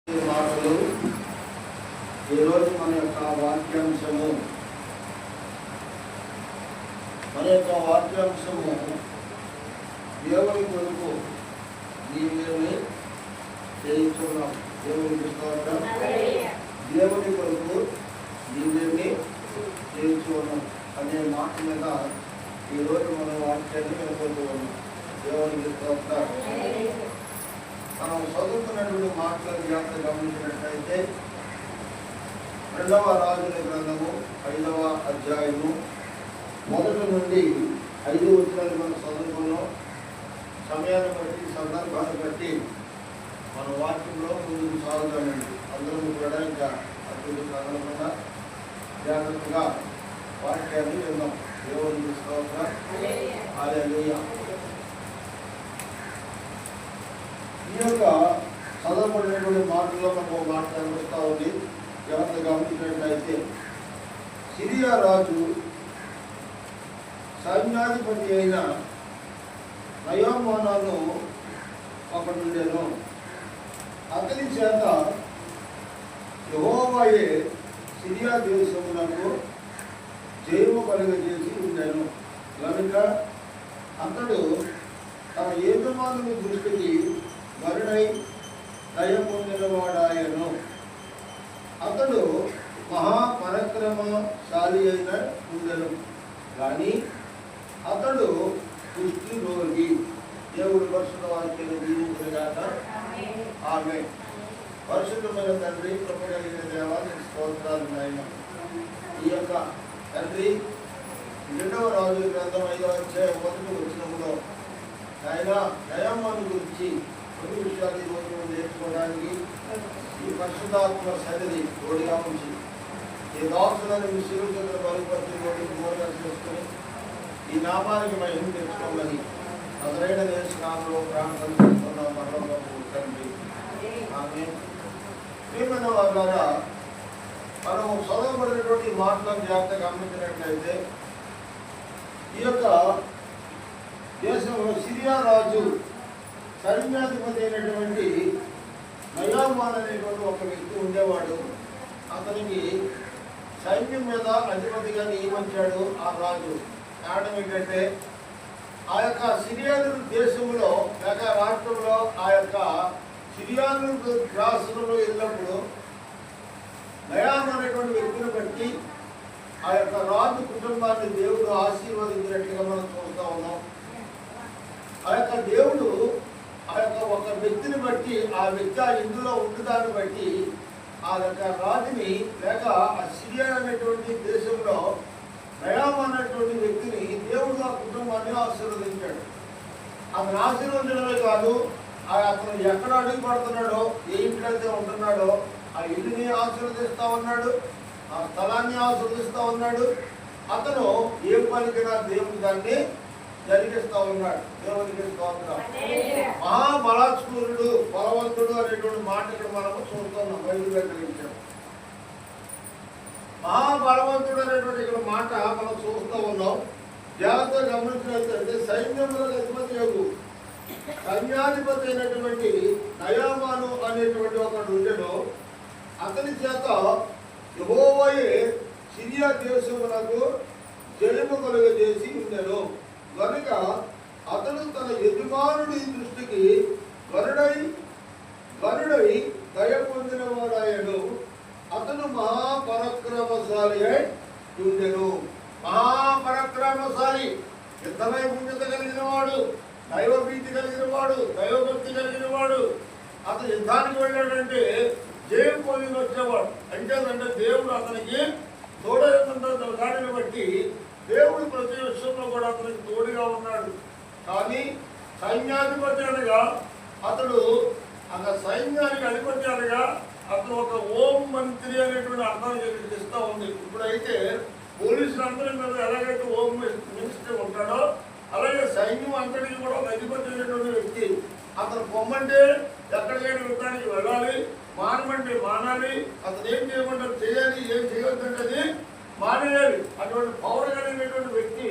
మాటలు ఈరోజు మన యొక్క వాక్యాంశము దేవుని కొరకు నీవేమి చేయించున్నాం. దేవునికి స్తోత్రం. దేవుని కొరకు నీవేమి చేయించున్నాం అనే మాట మీద ఈరోజు మన వాక్యాన్ని వినబోతూ ఉన్నాం. దేవునికి స్తోత్రం. మనం చదువుతున్నటువంటి మాటలను జాగ్రత్త గమనించినట్లయితే 2వ రాజుల గ్రంథము 5వ అధ్యాయము 1 నుండి 5 వచనాలు మనం చదువుకున్నాం. సమయాన్ని బట్టి సందర్భాన్ని బట్టి మన వాక్యంలో ముందుకు సాగుతామండి. అందరూ కూడా ఇంకా అటువంటి కదలకుండా జాగ్రత్తగా వాక్యాన్ని విన్నాం. దేవునికి స్తోత్రం. హల్లెలూయా. ఈ యొక్క చదవబడినటువంటి మాటల్లో మనకు ఒక మాట కనిపిస్తూ ఉంది. జాగ్రత్త గమనించినట్లయితే సిరియా రాజు సైన్యాధిపతి అయిన నయామాను ఒకడుండెను. అతని చేత యెహోవాయే సిరియా దేశమునకు జయము కలుగజేసి ఉండెను కనుక అతడు తన యజమానుని దృష్టికి వరుడై దయ పొందినవాడాయను. అతడు మహాపరాక్రమశాలి అయిన ఉండెను కానీ అతడు కుష్టి రోగి. దేవుడు పరిశుద్ధ వాక్యాన్ని దీవించుగాక. ఆమేన్. పరిశుద్ధమైన తండ్రి, కృప కలిగిన దేవా, నీకు స్తోత్రాలు నాయన. ఈ యొక్క తండ్రి 2వ రాజుల గ్రంథం 5వ అధ్యాయం 1 వచనంలో ఆయన నయామాను గురించి కొన్ని విషయాలు ఈరోజు నేర్చుకోవడానికి ఈ పరిశుద్ధాత్మ సన్నిధి తోడుగా ఉంచి ఈ దాసులను మీ శిరువులను బలపరిచి మూలంగా చేసుకుని ఈ నామానికి మహిమ తెచ్చుకోమని అసలైన దేశనామంలో ప్రాంతం చేసుకున్న పరలోకపు తండ్రి. ఆమేన్. ప్రియమైన వారులారా, మనం చదవబడినటువంటి మాటలను జాగ్రత్తగా గమనించినట్లయితే ఈ యొక్క దేశంలో సిరియా రాజు సైన్యాధిపతి అయినటువంటి నయామాన్ అనేటువంటి ఒక వ్యక్తి ఉండేవాడు. అతనికి సైన్యం మీద అధిపతిగా నియమించాడు ఆ రాజు. కారణం ఏంటంటే ఆ యొక్క సిరియాను దేశంలో లేక రాష్ట్రంలో ఆ యొక్క సిరియాను రాష్ట్రంలో వెళ్ళినప్పుడు నయామాన్ అనేటువంటి వ్యక్తిని బట్టి ఆ యొక్క రాజు కుటుంబాన్ని దేవుడు ఆశీర్వదించినట్లుగా మనం చూస్తూ ఉన్నాం. ఆ యొక్క దేవుడు ఆ యొక్క ఒక వ్యక్తిని బట్టి ఆ వ్యక్తి ఆ ఇందులో ఉండదాన్ని బట్టి ఆ యొక్క రాజుని లేక ఆ సిరియా అనేటువంటి దేశంలో నయామాన్ అనేటువంటి వ్యక్తిని దేవుడు ఆ కుటుంబాన్ని ఆశీర్వదించాడు. అతను ఆశీర్వదించడమే కాదు, అతను ఎక్కడ అడుగు పడుతున్నాడో, ఏ ఇంట్లో ఉంటున్నాడో ఆ ఇల్లుని ఆశీర్వదిస్తూ ఉన్నాడు, ఆ స్థలాన్ని ఆశీర్వదిస్తూ ఉన్నాడు. అతను ఏ పనికైనా దేవుడు దాన్ని జరిగిస్తూ ఉన్నాడు. దేవునికి స్తోత్రం. మహాబలాత్సూరుడు, బలవంతుడు అనేటువంటి మాట ఇక్కడ మనము చూస్తున్నాం. బైబిల్ గ్రహించాం. మహాబలవంతుడు అనేటువంటి ఇక్కడ మాట మనం చూస్తూ ఉన్నాం. జాగ్రత్తగా గమనించినట్లయితే సైన్యములకు అధిపతి యోగు సైన్యాధిపతి అయినటువంటి నయామాను అనేటువంటి ఒకడు ఉండెను. అతని చేత యెహోవాయే సిరియా దేశమునకు జయము కలుగజేసి ఉండెను కనుక అతడు తన యజమానుడి దృష్టికి వరుడై దయ పొందినవాడాయను. అతను మహాపరాక్రమశాలి అయి ఉండెను. మహాపరాక్రమశాలి, యుద్ధ నైపుణ్యత కలిగిన వాడు, దైవభీతి కలిగిన వాడు, దైవభక్తి కలిగిన వాడు. అతను యుద్ధానికి వెళ్ళాడంటే జయం పొంది వచ్చేవాడు. అంటే దేవుడు అతనికి తోడైనంత దానిని బట్టి దేవుడు ప్రతి విషయంలో కూడా అతనికి తోడుగా ఉన్నాడు. కానీ సైన్యాధిపతి అనగా అతడు సైన్యానికి అధిపతి అనగా అతను ఒక హోం మంత్రి అనేటువంటి అర్థాన్ని ఇస్తూ ఉంది. ఇప్పుడైతే పోలీసులందరి మీద ఎలాగైతే హోమ్ మినిస్టర్ ఉంటాడో అలాగే సైన్యం అంతటికి కూడా ఒక అధిపతి అయినటువంటి వ్యక్తి. అతను పొమ్మంటే ఎక్కడికైనా యుద్ధానికి వెళ్ళాలి, మానమంటే మానాలి, అతను ఏం చేయమంటే చేయాలి, ఏం చేయొద్దంటే మానేయాలి. అటువంటి పౌరు కలిగినటువంటి వ్యక్తి.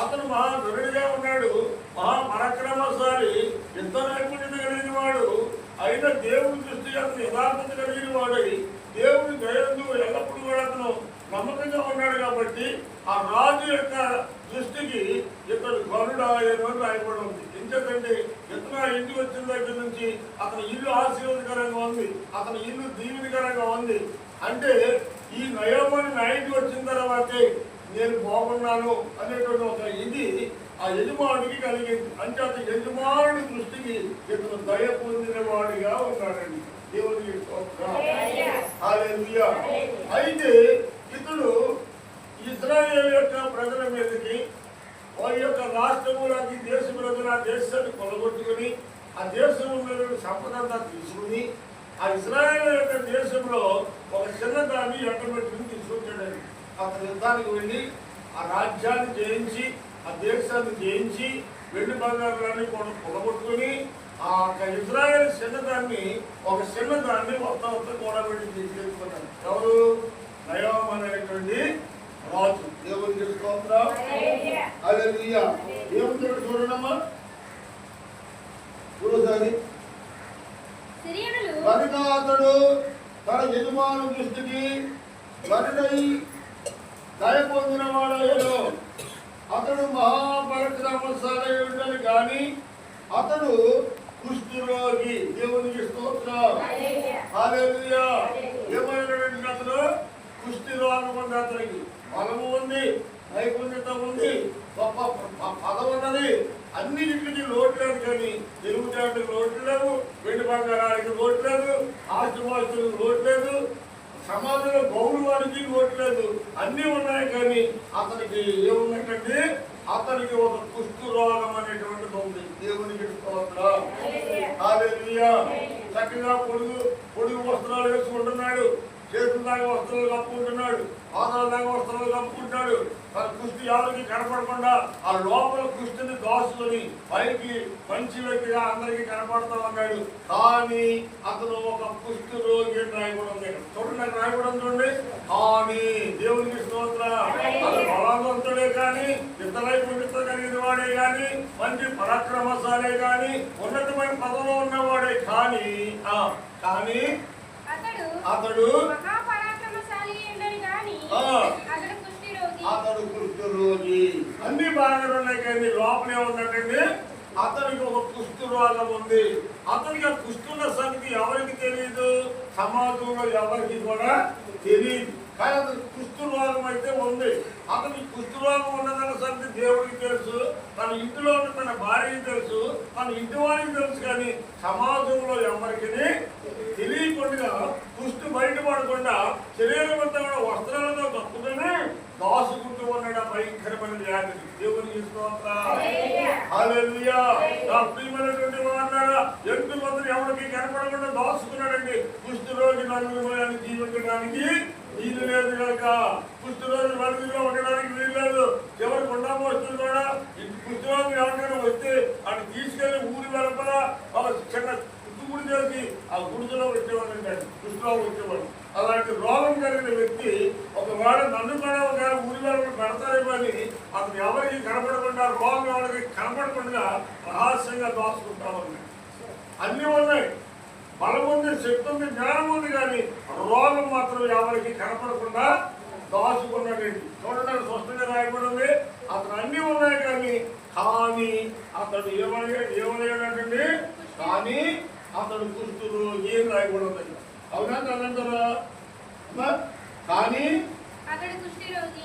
అతను మహాధనుడిగా ఉన్నాడు, మహాపరాక్రమశాలి, యుద్ధ నైపుణ్యత కలిగిన వాడు. అయినా దేవుని దృష్టి అతను యథార్థత ఆ రాజు యొక్క దృష్టికి ఇతడు గరుడాయను అని రాయబడి ఉంది. ఎందుకంటే ఇతను ఇంటికి వచ్చిన దగ్గర నుంచి అతని ఇల్లు ఆశీర్వాదకరంగా ఉంది, అతని ఇల్లు దీవెనకరంగా ఉంది. అంటే ఈ నయోమని నా ఇంటికి వచ్చిన తర్వాతే నేను బాగున్నాను అనేటువంటి ఒక ఇది ఆ యజమానికి కలిగింది. అంటే అతని యజమానుడి దృష్టికి ఇతను దయ పొందిన వాడిగా ఉన్నాడండి. దేవునికి హల్లెలూయా. అయితే ఇతడు ఇశ్రాయేలు యొక్క ప్రజల మీదకి వారి యొక్క రాష్ట్రములకి దేశ ప్రజల దేశాన్ని కొలగొట్టుకుని ఆ దేశంలో సంపదంతా తీసుకుని ఆ ఇశ్రాయేలు యొక్క దేశంలో ఒక చిన్నదాన్ని ఎక్కబెట్టుకుని తీసుకొచ్చాడండి. అతను యుద్ధానికి వెళ్ళి ఆ రాజ్యాన్ని జయించి ఆ దేశాన్ని జయించి వెండి బంగారాన్ని కొలగొట్టుకుని ఆ ఇశ్రాయేల్ చిన్నదాన్ని మొత్తం కూడబెట్టి తీసుకెళ్తున్నాడు. ఎవరు? నయోము అనేటువంటి రాజు. దేవునికి స్తోత్రం. హల్లెలూయా. ఏముంటాడు చూడండమ్మా చూడసారి. కనుక అతడు తన యజమాను దృష్టికి గరుడై దయ పొందిన వాడయ్యాడు. అతడు మహాపరాక్రమశాలి ఉండని కానీ అతడు కుష్ఠరోగి. దేవునికి స్తోత్రం. హల్లెలూయా. ఏమైనటువంటి అతడు కుష్ఠరోగం ఉంది. అతనికి బలము ఉంది, నైపుణ్యత ఉంది, గొప్ప పదం ఉన్నది. అన్నిటికీ లోటు లేదు. కానీ తెలుగుదేవుడికి లోటు లేవు, వెండి బంగారానికి లోటు లేదు, ఆస్తిపాస్తులకు లోటు లేదు, సమాజంలో గౌరవానికి లోటు లేదు. అన్నీ ఉన్నాయి. కానీ అతనికి ఏమున్నట్టండి? అతనికి ఒక కుష్ఠరోగం అనేటువంటిది ఉంది. దేవునికి స్తోత్రం. హల్లెలూయా. చక్కగా పొడుగు వస్త్రాలు వేసుకుంటున్నాడు, చేతుల దాకా వస్త్రాలు కప్పుకుంటున్నాడు, పాదాల దాకా వస్త్రాలు కప్పుకుంటాడు. తన కుష్టి ఎవరికి కనపడకుండా ఆ లోపల కుష్టిని దాచుకొని పైకి మంచి వ్యక్తిగా అందరికీ కనపడతా ఉన్నాడు. కానీ అతను ఒక కుష్టి రోగి అని రాయకూడదు. చూడండి, రాయకూడదు చూడండి. కానీ దేవునికి స్తోత్రం. అతను బలవంతుడే కానీ, ఇతరైపుణ్యత కలిగిన వాడే కానీ, మంచి పరాక్రమశాలే కానీ, ఉన్నతమైన పదవిలో ఉన్నవాడే కానీ అతడు కుష్ఠరోగి. అన్ని బాగానే ఉన్నాయి. కానీ లోపలే ఉందంటే అతనికి ఒక కుష్ఠరోగం ఉంది. అతనికి ఆ కుష్ఠున్న సంగతి ఎవరికి తెలియదు, సమాజంలో ఎవరికి కూడా తెలియదు. కానీ అతనికి కుష్ఠరోగం అయితే ఉంది. అతనికి కుష్ఠరోగం ఉన్నదన్న సంగతి దేవుడికి తెలుసు, తన ఇంటిలో ఉన్న తన భార్యకి తెలుసు, తన ఇంటి వారికి తెలుసు. కానీ సమాజంలో ఎవరికి తెలియకుండా కుష్టి బయటపడకుండా శరీరం అంతా కూడా వస్త్రాలతో కప్పుకొని దాసుకుంటూ ఉన్నాడు. భయంకరమైన వ్యాధి. దేవునికి స్తోత్రం. హల్లెలూయా. నా ప్రియమైనటువంటి వారులారా, ఎంతో మంది ఎవరికి కనపడకుండా దాచుకున్నాడండి. కుష్ఠరోగి నలుగురు జీవించడానికి వీలు లేదు కనుక కుష్ఠరోగి నలుగురిలో ఉండడానికి వీలు లేదు. ఎవరు కొండా వస్తుంది కూడా కుష్ఠరోగి ఎవరికైనా వస్తే అది తీసుకెళ్లి ఊరి వెనపల ఒక చిన్న గుడి చేసి ఆ గుడిలో వచ్చేవాడు, కుష్ఠరోగం వచ్చేవాడు. అలాంటి రోగం కలిగిన వ్యక్తి ఒకవేళ నన్ను కూడా ఒక ఊరి వెనపల పెడతారేమో అని అతను ఎవరికి కనపడకుండా, రోగం ఎవరికి కనపడకుండా రహస్యంగా దాచుకుంటామన్నాడు. అన్నీ ఉన్నాయి. బలం ఉంది, శక్తి ఉంది, జ్ఞానం ఉంది. కానీ రోగం మాత్రం ఎవరికి కనపడకుండా దాచుకున్నాడండి. చూడండి, స్పష్టంగా రాయబడింది. అతను అన్నీ ఉన్నాయి. కానీ అతడు ఏమయ్యాడంటే కానీ అతడు కుష్ఠరోగి అని రాయబడింది. అవునా కాదంటారా? కానీ అతడు కుష్ఠరోగి.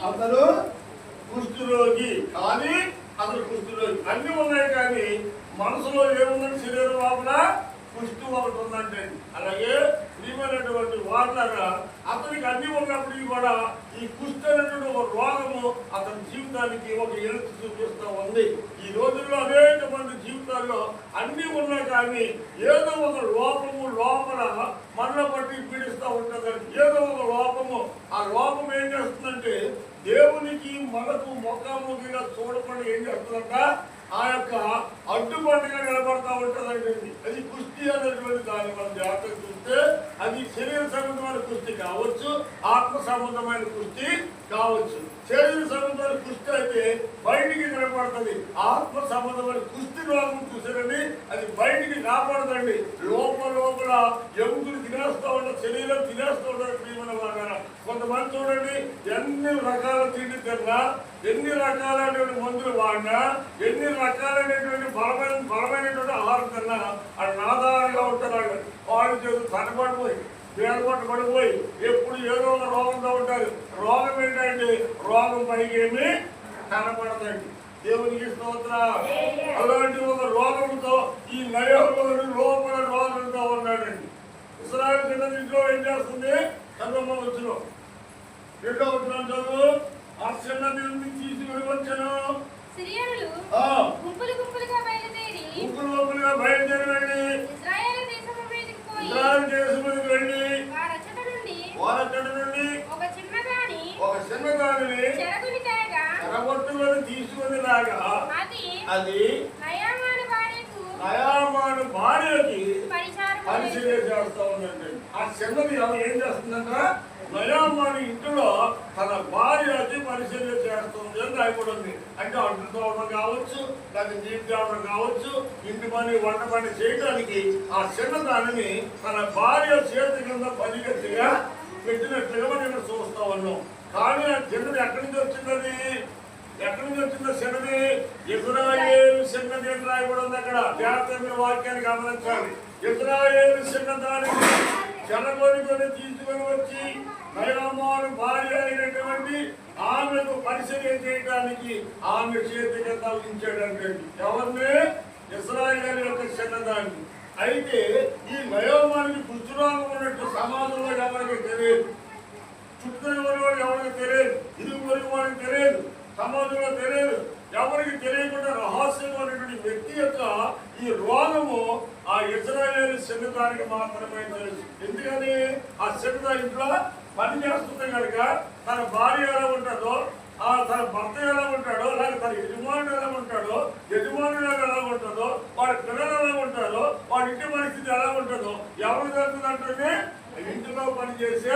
కానీ అతడు కుష్ఠరోగి. అన్నీ ఉన్నాయి. కానీ మనసులో ఏముందని శరీరం లోపల కుష్ఠు ఒకటి ఉందంటే. అలాగే ప్రియమైనటువంటి వాళ్ళగా అతనికి అన్ని ఉన్నప్పటికీ కూడా ఈ కుష్ఠు అనేటువంటి ఒక రోగము అతని జీవితానికి ఒక ఎలుగు చూపిస్తూ ఉంది. ఈ రోజుల్లో అనేక మంది జీవితాల్లో అన్ని ఉన్నాయి. కానీ ఏదో ఒక లోపము లోపల మనలో బట్టి పీడిస్తూ ఉంటుందండి. ఏదో ఒక లోపము. ఆ లోపం ఏం చేస్తుందంటే దేవునికి మనకు ముఖాముఖిగా చూడకుండా ఏం చేస్తుందంట, ఆ యొక్క అడ్డుబండిగా నిలబడతా ఉంటుందండి. అది కుష్టి అనేటువంటి దాన్ని మనం జాగ్రత్తగా చూస్తే అది శరీర సంబంధమైన కుస్తీ కావచ్చు, ఆత్మ సంబంధమైన కుస్తీ కావచ్చు. శరీర సంబంధమైన కుస్తీ అయితే బయటికి కనపడుతుంది. ఆత్మ సంబంధమైన కుస్తీ రోగం చూసారండి, అది బయటికి కాపాడదండి. లోపల ఎముకలు తినేస్తూ ఉంటారు, శరీరం తినేస్తూ ఉంటారు. ప్రియమైన వారు, కొంతమంది చూడండి, ఎన్ని రకాల తిండి తిన్నా, ఎన్ని రకాలైనటువంటి మందులు వాడినా, ఎన్ని రకాలైనటువంటి బలమైనటువంటి ఆహారం తిన్నా అది నాదారుగా ఉంటారు. వాళ్ళు చేసి తనపడిపోయి వేడపట్టు పడిపోయి ఎప్పుడు ఏదో ఒక రోగంతో ఉంటారు. రోగం ఏంటంటే రోగం పైకి ఏమి కనపడదండి. దేవునికి స్తోత్రం. అలాంటి ఒక రోగంతో ఈ నయోగముడు లోపల రోగంతో ఉన్నాడండి. ఇశ్రాయేలు చిన్నదింట్లో ఏం చేస్తుంది? చదువు వచ్చిన రెండో వచ్చిన చదువు, ఆ చిన్నది తీసుకుని వచ్చాను. గుంపులు గుంపులుగా బయలుదేరి వెళ్ళి ఇశ్రాయేలు దేశము మీదకి వెళ్ళి వారచ్చట నుండి ఒక చిన్నదానిని చెరగొట్టుకొని తీసుకుని లాగా అది నయామాను భార్యకి పరిచర్య చేస్తా ఉందండి. ఆ చిన్నది ఏం చేస్తుందంట? నయామాను ఇంట్లో తన భార్యకి పరిచర్య చేస్తుంది అని రాయబడింది. అంటే అంటు తోవడం కావచ్చు, లేదా నీటి తేవడం కావచ్చు, ఇంటి పని వంట పని చేయడానికి ఆ చిన్నదానిని తన భార్య చేతి కింద పనిగట్టిగా పెట్టినట్లుగా మనం చూస్తా ఉన్నాం. కానీ ఆ చిన్నది ఎక్కడి నుంచి వచ్చింది? ఎక్కడి నుంచి వచ్చిందో చిన్నది? ఇశ్రాయేలు చిన్నది అని రాయబడింది. అక్కడ జాగ్రత్త వాక్యాన్ని గమనించాలి. ఇశ్రాయేలు చిన్నదానిని చెరగొట్టుకొని తీసుకొని వచ్చి నయామాను భార్య అయినటువంటి ఆమెకు పరిచర్య చేయడానికి ఆమె చేతికి తగ్గించాడంటే ఎవరిని? ఇశ్రాయేలు యొక్క చిన్నదాన్ని. అయితే ఈ నయామానికి కుష్ఠరోగం ఉన్నట్టు సమాజంలో ఎవరికి తెలియదు, చుట్టుకునే వాడు ఎవరికి తెలియదు, ఇరుగు పొరుగు వాడికి తెలియదు, సమాజంలో తెలియదు. ఎవరికి తెలియకుండా రహస్యమైనటువంటి వ్యక్తి యొక్క ఈ రోగము ఆ ఇశ్రాయేలు చిన్నదానికి మాత్రమే తెలుసు. ఎందుకని? ఆ చిన్నదా ఇంట్లో పని చేస్తుంది కనుక తన భార్య ఎలా ఉంటుందో, తన భర్త ఎలా ఉంటాడో, లేక తన యజమానుడు ఎలా ఉంటాడో, యజమానుడు ఎలా ఉంటుందో, వాడి పిల్లలు ఎలా ఉంటారో, వాడి ఇంటి పరిస్థితి ఎలా ఉంటుందో ఎవరు జరుగుతుందంటే ఇంటిలో పనిచేసే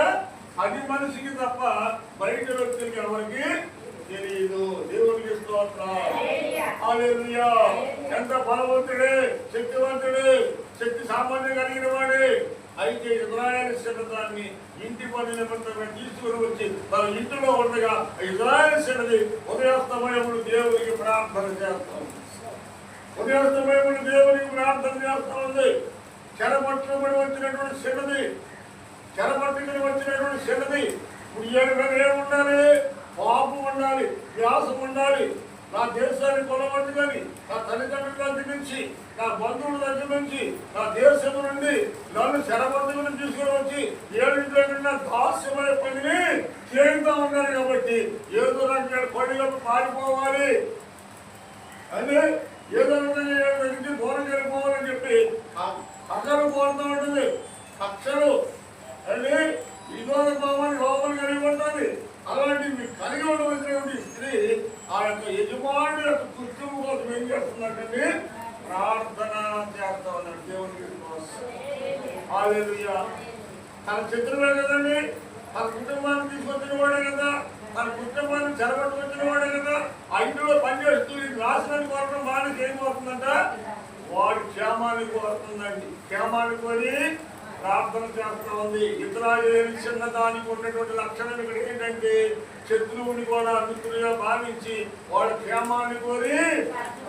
అది మనిషికి తప్ప బయట వ్యక్తులకి ఎవరికి తెలియదు. దేవునికి స్తోత్రం. హల్లెలూయా. ఎంత బలవంతుడే, శక్తివంతుడే, శక్తి సామాన్యం కలిగిన వాడే. అయితే ఇశ్రాయేలు చిన్నదాన్ని ఇంటి పని నిమిత్తంగా తీసుకుని వచ్చి తన ఇంటిలో ఉండగా ఇశ్రాయేలు చిన్నది ఉదయాస్తమయముడు దేవునికి ప్రార్థన చేస్తాం. ఉదయాస్తమయముడు దేవునికి ప్రార్థన చేస్తా ఉంది. చెరపట్టుకుని వచ్చినటువంటి చిన్నది, చెరపట్టుకుని వచ్చినటువంటి చిన్నది ఇప్పుడు ఏముండాలి? పాపం ఉండాలి, వ్యాసం ఉండాలి. నా దేశాన్ని కొలవట్టుకొని, నా తల్లిదండ్రుల దగ్గర నుంచి, నా బంధువుల దగ్గర నుంచి, నా దేశం నుండి నన్ను చెరపట్టుకుని తీసుకుని వచ్చి ఏడింట్లో కన్నా దాస్యమైన పనిని చేయిస్తా ఉన్నారు. కాబట్టి ఏదో నాకు పనిలో పారిపోవాలి అని, ఏదో నుంచి దూరం వెళ్ళిపోవాలని చెప్పి కక్షలు కోరుతూ ఉంటుంది. కక్షలు అని వినోద భావాన్ని లోపల కలిగి ఉంటుంది. అలాంటి కలిగి ఉండవలసినటువంటి స్త్రీ ఆ యొక్క యజమానుడి యొక్క కుటుంబం కోసం ఏం చేస్తుందంటే ప్రార్థన చేస్తా ఉన్నాడు. దేవునికి హల్లెలూయా. తన శత్రువే కదండి, తన కుటుంబాన్ని తీసుకొచ్చిన వాడే కదా, తన కుటుంబాన్ని చెరగొట్టుకొచ్చిన వాడే కదా. ఆ ఇంట్లో పనిచేస్తూ ఈ నాశనాన్ని కోరడం మానేసి ఏం కోరుతుందంట? వాడి క్షేమాన్ని కోరుతుందండి. క్షేమాన్ని కోరి ప్రార్థన చేస్తా ఉంది. ఇశ్రాయేలు చిన్నదానికి ఉన్నటువంటి లక్షణం ఇక్కడ ఏంటంటే శత్రువుని కూడా మిత్రులుగా భావించి వాళ్ళ క్షేమాన్ని కోరి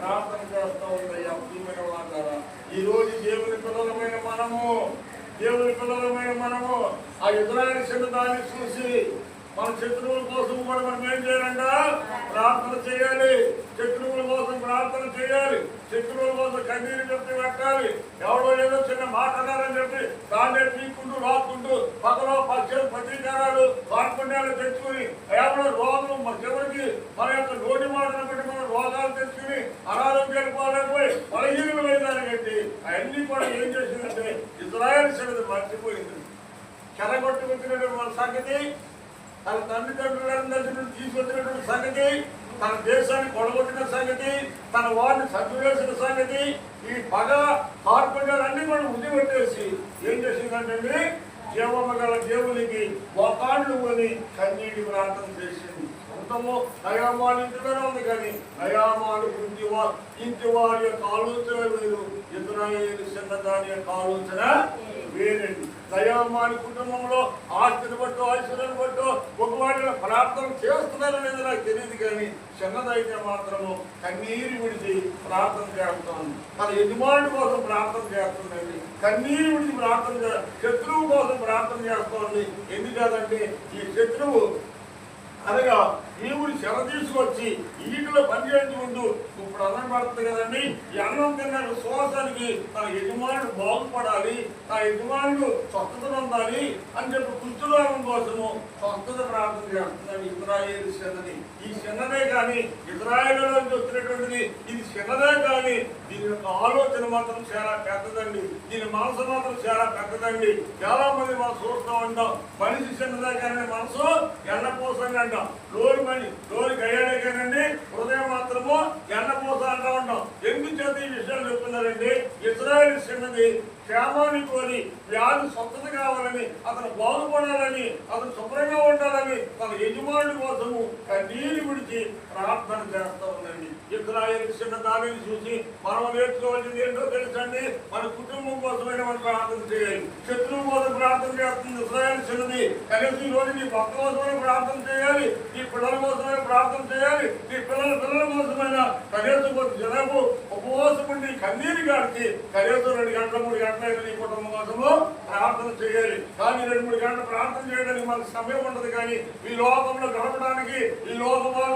ప్రార్థన చేస్తా ఉంది. ప్రియమైన వాళ్ళారా, ఈ రోజు దేవుని పిల్లలమైన మనము ఆ ఇశ్రాయేలు చిన్నదాన్ని చూసి మన శత్రువుల కోసం కూడా మనం ఏం చేయాలంట? ప్రార్థన చేయాలి. శత్రువుల కోసం ప్రార్థన చేయాలి. శత్రువుల కోసం కన్నీరు చెప్పి పెట్టాలి. ఎవడో ఏదో చిన్న మాట్లాడాలని చెప్పి దాన్నే పీక్కుంటూ రాకుంటూ పక్కలో ప్రతీకారాలు వాడుకునేలా తెచ్చుకుని ఎవరో రోగం చివరికి మన యొక్క నోటి మాటలు బట్టి మన రోగాలు తెచ్చుకుని అనారోగ్యాలు పాలైపోయి బలహీనలు వేయడానికంటే అవన్నీ కూడా ఏం చేసిందంటే ఇశ్రాయేలు చిన్నది మర్చిపోయింది. చెరగొట్టుకొచ్చినటువంటి సంగతి, తన తండ్రిదండ్రులందరి నుండి తీసుకొచ్చినటువంటి సంగతి, తన దేశాన్ని కొడగొట్టిన సంగతి, తన వారిని చంపివేసిన సంగతి, ఈ పగ కార్పణ్యాలన్నీ కూడా వదిలిపెట్టేసి ఏం చేసిందంటే జీవము గల దేవునికి మోకాళ్ళు కొని కన్నీటి ప్రార్థన చేసింది. సొంతము నయామాలు ఇంటిలోనే ఉంది, కానీ నయామాలు ఇంటి వారి యొక్క ఆలోచన వేరు, ఇశ్రాయేలు చిన్నదాని యొక్క ఆలోచన వేరండి. నయామాని కుటుంబంలో ఆస్తిని బట్టో ఐశ్వర్యాన్ని బట్టో ఒకవాడిని ప్రార్థన చేస్తున్నారో లేదో నాకు తెలియదు, కానీ చిన్నదైతే మాత్రము కన్నీరు విడిచి ప్రార్థన చేస్తుంది. తన యజమానుడి కోసం ప్రార్థన చేస్తుందండి, కన్నీరు విడిచి ప్రార్థన శత్రువు కోసం ప్రార్థన చేస్తోంది. ఎందుకంటే ఈ శత్రువు అనగా దేవుడు చెర తీసుకొచ్చి ఈటిలో పనిచేసి ఉంటూ ఇప్పుడు అన్నం పడుతుంది కదండి, ఈ అన్నం తిన్న విశ్వాసానికి తన యజమానుడు బాగుపడాలి, నా యజమానుడు స్వస్థత పొందాలి అని చెప్పి కుష్ఠరోగం కోసము స్వస్థత ప్రార్థన చేస్తున్నాడు ఇశ్రాయేలు చిన్నది. ఈ చిన్నదే కానీ ఇశ్రాయేలు నుంచి వచ్చినటువంటిది, ఇది చిన్నదే కానీ దీని యొక్క ఆలోచన మాత్రం చాలా పెద్దదండి, దీని మనసు మాత్రం చాలా పెద్దదండి. చాలా మంది మనం చూస్తూ ఉంటాం, మనిషి చిన్నదే కానీ మనసు ఎన్నపోసంగా అంటాం, లోరి గయ్యాడే కానండి హృదయం మాత్రము ఎన్నపోస అంటూ ఉంటాం. ఎందుచేత ఈ విషయాలు చెప్తున్నారండి, ఇశ్రాయేలు చిన్నది క్షేమాన్ని కోరి వ్యాధి స్వస్థత కావాలని, అతను బాగుపడాలని, అతను శుభ్రంగా ఉండాలని తన యజమానుడి కోసము కన్నీరు విడిచి ప్రార్థన చేస్తూ ఉందండి. ఇశ్రాయేలు చిన్న దానిని చూసి మనం నేర్చుకోవాల్సింది ఏంటో తెలుసండి, మన కుటుంబం కోసమైనా మనం ప్రార్థన చేయాలి. శత్రువు కోసం ప్రార్థన చేస్తుంది ఇశ్రాయేలు చిన్నది, కనీసం ఈ రోజు నీ భక్త కోసమైనా ప్రార్థన చేయాలి, నీ పిల్లల కోసమైనా ప్రార్థన చేయాలి, నీ పిల్లల కోసమైనా కనీసం కొంత జనము ఉపవాసం ఉండి కన్నీరు గాడికి కనీసం 2 గంటల 3 గంటలైనా నీ కుటుంబం కోసము ప్రార్థన చేయాలి. కానీ 2-3 గంటలు ప్రార్థన చేయడానికి మనకు సమయం ఉండదు, కానీ ఈ లోకంలో గడపడానికి, ఈ లోకంలో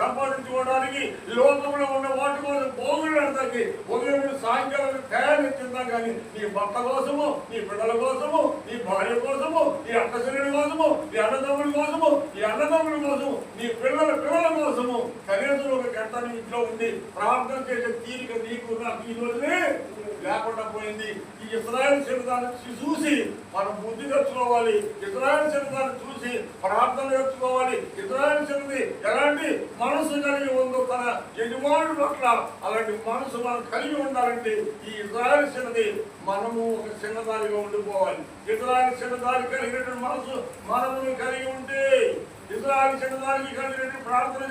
సంపాదించుకోవడానికి, ఈ లోకంలో ఉన్న వాటి కోసం పోగులాడటానికి ఉదయం సాయంకాలం తయారు చెందాం, కానీ నీ భర్త కోసము, నీ పిల్లల కోసము, నీ భార్య కోసము, నీ అక్కశరీరం కోసము, నీ అన్నదమ్ముల కోసము, నీ అన్నదమ్ముల కోసము, నీ పిల్లల కోసము కనీసం 1 గంట ఇంట్లో ఉండి ప్రార్థన చేసే తీరిక నీకు నాకు ఈ రోజునే లేకుండా పోయింది. ఈ ఇశ్రాయేలు చిన్నదాన్ని చూసి మనం బుద్ధి తెచ్చుకోవాలి, ఇశ్రాయేలు చిన్నదాన్ని చూసి ప్రార్థన తెచ్చుకోవాలి. ఇశ్రాయేలు చిన్నది ఎలాంటి మనసు కలిగి ఉందో తన యజమానుడి పట్ల అలాంటి మనసు మనం కలిగి ఉండాలంటే ఈ ఇశ్రాయేలు చిన్నది మనము ఒక చిన్నదానిగా ఉండిపోవాలి. ఇశ్రాయేలు చిన్నదాన్ని కలిగినటువంటి మనసు మనము కలిగి ఉంటే, ఇశ్రాయేలు చిన్నదానికి కలిగినటువంటి ప్రార్థన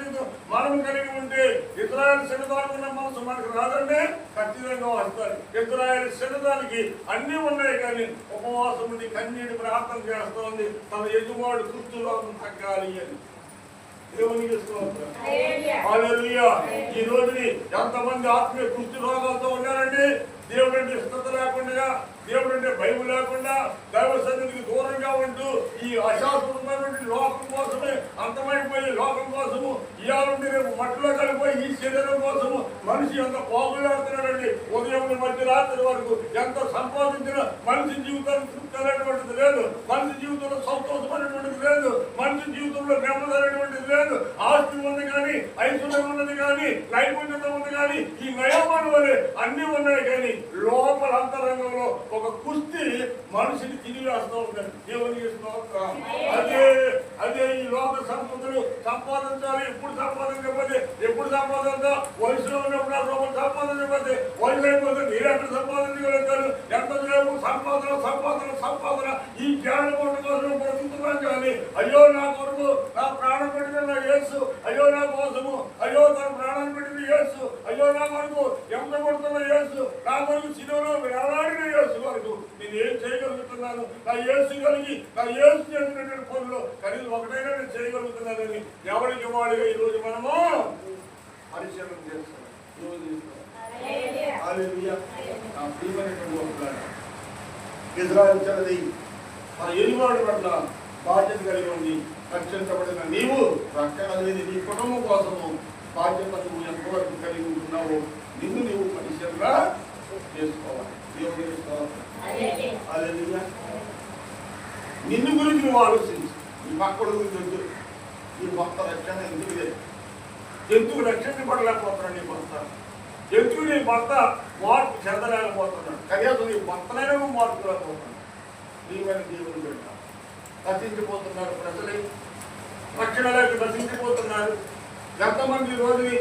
మనము కలిగి ఉంటే, ఇశ్రాయేలు చిన్నదానికి ఉన్న మనసు మనకు రాదంటే ఖచ్చితంగా వస్తారు. ఇశ్రాయేలు చిన్నదానికి అన్ని ఉన్నాయి, కానీ ఉపవాసం ఉండి కన్నీటి ప్రార్థన చేస్తోంది తన యజమానుడు కుష్ఠరోగం తగ్గాలి అని. దేవునికి స్తోత్రం. హల్లెలూయా. ఈ రోజుని ఎంతమంది ఆత్మీయ కుష్ఠరోగాలతో ఉన్నారండి, దేవుడు అంటే ఇష్టత లేకుండా, దేవుడు అంటే భయం లేకుండా, దైవ సన్నిధికి దూరంగా ఉంటూ ఈ అశాశ్వతమైనటువంటి లోకం కోసమే అంతమైపోయి లోకం కోసము ఇయాలంటే రేపు మట్టిలో కలిపోయి ఈ శరీరం కోసము మనిషి ఎంత పోగులాడుతున్నాడండి. ఉదయం మధ్యరాత్రి వరకు ఎంత సంపాదించినా మనిషి జీవితానికి తృప్తి అనేటువంటిది లేదు, మనిషి జీవితంలో సంతోషమైనటువంటిది లేదు, మనిషి జీవితంలో నెమ్మది అనేటువంటిది లేదు. ఆస్తి ఉంది కానీ, ఐశ్వర్యం ఉన్నది కానీ, నైపుణ్యత ఉంది కానీ, ఈ నయమాన వలె అన్ని ఉన్నాయి, కానీ లోపల అంతరంగంలో ఒక కుస్తీ మనిషిని తిరిగేస్తూ ఉంటాడు. దేవునికి స్తోత్రం. అదే ఈ లోక సంపదలు సంపాదించాలి. ఎప్పుడు సంపాదించకపోతే ఎప్పుడు సంపాదించా, వయసులో ఉన్నప్పుడు ఆ లోపల సంపాదించకపోతే వయసు అయిపోతే మీరు ఎక్కడ సంపాదించగలుగుతారు? ఎంతసేపు సంపాదన సంపాదన సంపాదన ఈ జ్ఞానం కోసం బ్రతుకుతున్నాం, కానీ అయ్యో నా కొరకు నా ప్రాణం పెట్టిన నా యేసు, అయ్యో నా కోసము, అయ్యో తన ప్రాణాన్ని పెట్టిన యేసు, అయ్యో నా కొరకు ఎంత కొడుతున్న యేసు, నా కొరకు సినిమాలో వేలాడిన యేసు వరకు నేను ఏం చేయగలుగుతున్నాను? నా యేసు కలిగి నా యేసు చేసినటువంటి పనులు కనీసం ఒకటైనా నేను చేయగలుగుతున్నానని ఎవరికి వాడిగా ఈరోజు మనము పరిశీలన చేస్తున్నాం. ఇశ్రాయేలు చిన్నది మన యజమానుడి పట్ల బాధ్యత కలిగి ఉంది. రక్షించబడిన నీవు రక్షణ అనేది నీ కుటుంబం కోసము బాధ్యత నువ్వు ఎంతవరకు కలిగి ఉంటున్నావో నిన్ను నీవు పరిశీలన చేసుకోవాలి. నిన్ను గురించి నువ్వు ఆలోచించు. నీ పక్కల గురించి వద్దు. నీ భర్త రక్షణ ఎందుకు లేదు? ఎందుకు రక్షించబడలేకపోతున్నాడు నీ భర్త? ఎందుకు నీ భర్త మార్పు చెందలేకపోతున్నాడు? కనీసం నీ భర్తనైనా నువ్వు మార్పులేకపోతున్నాడు. నీవైన దేవుని బిడ్డ నశించిపోతున్నారు ప్రజలే, రక్షణ లేక నశించిపోతున్నారు. ఎంతమంది ఈ రోజుని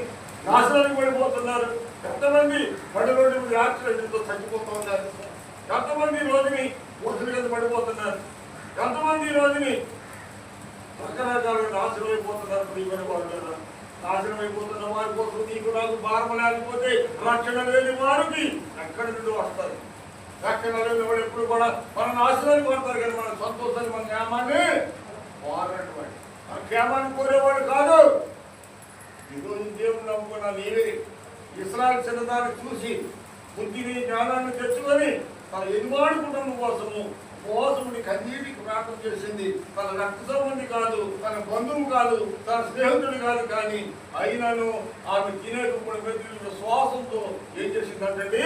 నాశనానికి పడిపోతున్నారు, ఎంతమంది పడి రోడ్డు మీద యాక్సిడెంట్తో చచ్చిపోతూ ఉన్నారు, ఎంతమంది ఈ రోజుని ఊసల కింద పడిపోతున్నారు, ఎంతమంది ఈ రోజుని రకరకాలుగా నాశనం అయిపోతున్నారు. ప్రియమైన వాళ్ళు నాశనం అయిపోతున్న వారి కోసం నీకు నాకు భారం లేకపోతే రక్షణ లేని వారికి ఎక్కడి నుండి వస్తారు? రక్షణ లేని వాడు ఎప్పుడు కూడా మన నాశనానికి పడతారు కానీ మన సంతోషాన్ని మన క్షేమాన్ని వాడు మన క్షేమాన్ని కోరేవాడు కాదు. ఈరోజు దేవుని నమ్ముకున్న నీవే ఇశ్రాయేలు చిన్నదాన్ని చూసి బుద్ధిని జ్ఞానాన్ని తెచ్చుకొని తన యజమాని కుటుంబం కోసము ఉపవాసముని కన్నీటికి ప్రార్థన చేసింది. తన రక్త సంబంధి కాదు, తన బంధువు కాదు, తన స్నేహితుడు కాదు, కానీ అయినను ఆమె తినేటప్పుడు మెదిలిన విశ్వాసంతో ఏం చేసిందంటే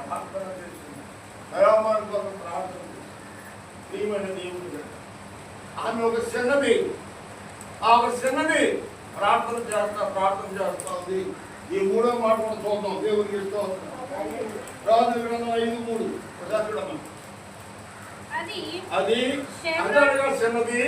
ప్రార్థన చేసింది. దయామాని కోసం ప్రార్థన చేసింది. ప్రియమైన దేవుడు ఆమె ఒక చిన్నది, ఆ ఒక చిన్నది ప్రార్థన చేస్తా ఉంది. ఈ మూడో మాట కూడా చూద్దాం. దేవుడికి ఇస్తూ రాజు గ్రంథం 5:3 ఒకసారి చూడమ్మా. అది అంతగా చిన్నది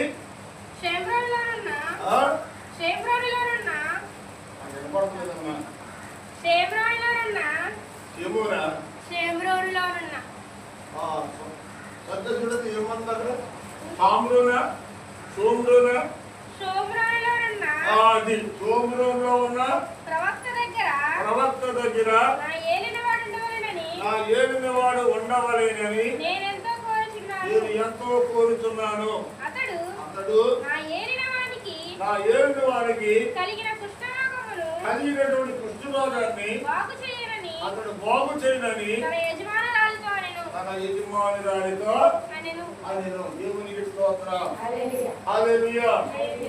సోమ్రోలో ఉన్న ప్రవక్త దగ్గర నా ఏలినవాడు ఉండవలేనని నేను ఎంతో కోరుచున్నాను. అతడు నా ఏలిన వారికి కలిగినటువంటి కుష్ఠరోగాన్ని అతడు బాగు చేయనని తన యజమానురాలితో అనెను. దేవునికి స్తోత్రం. హల్లెలూయా.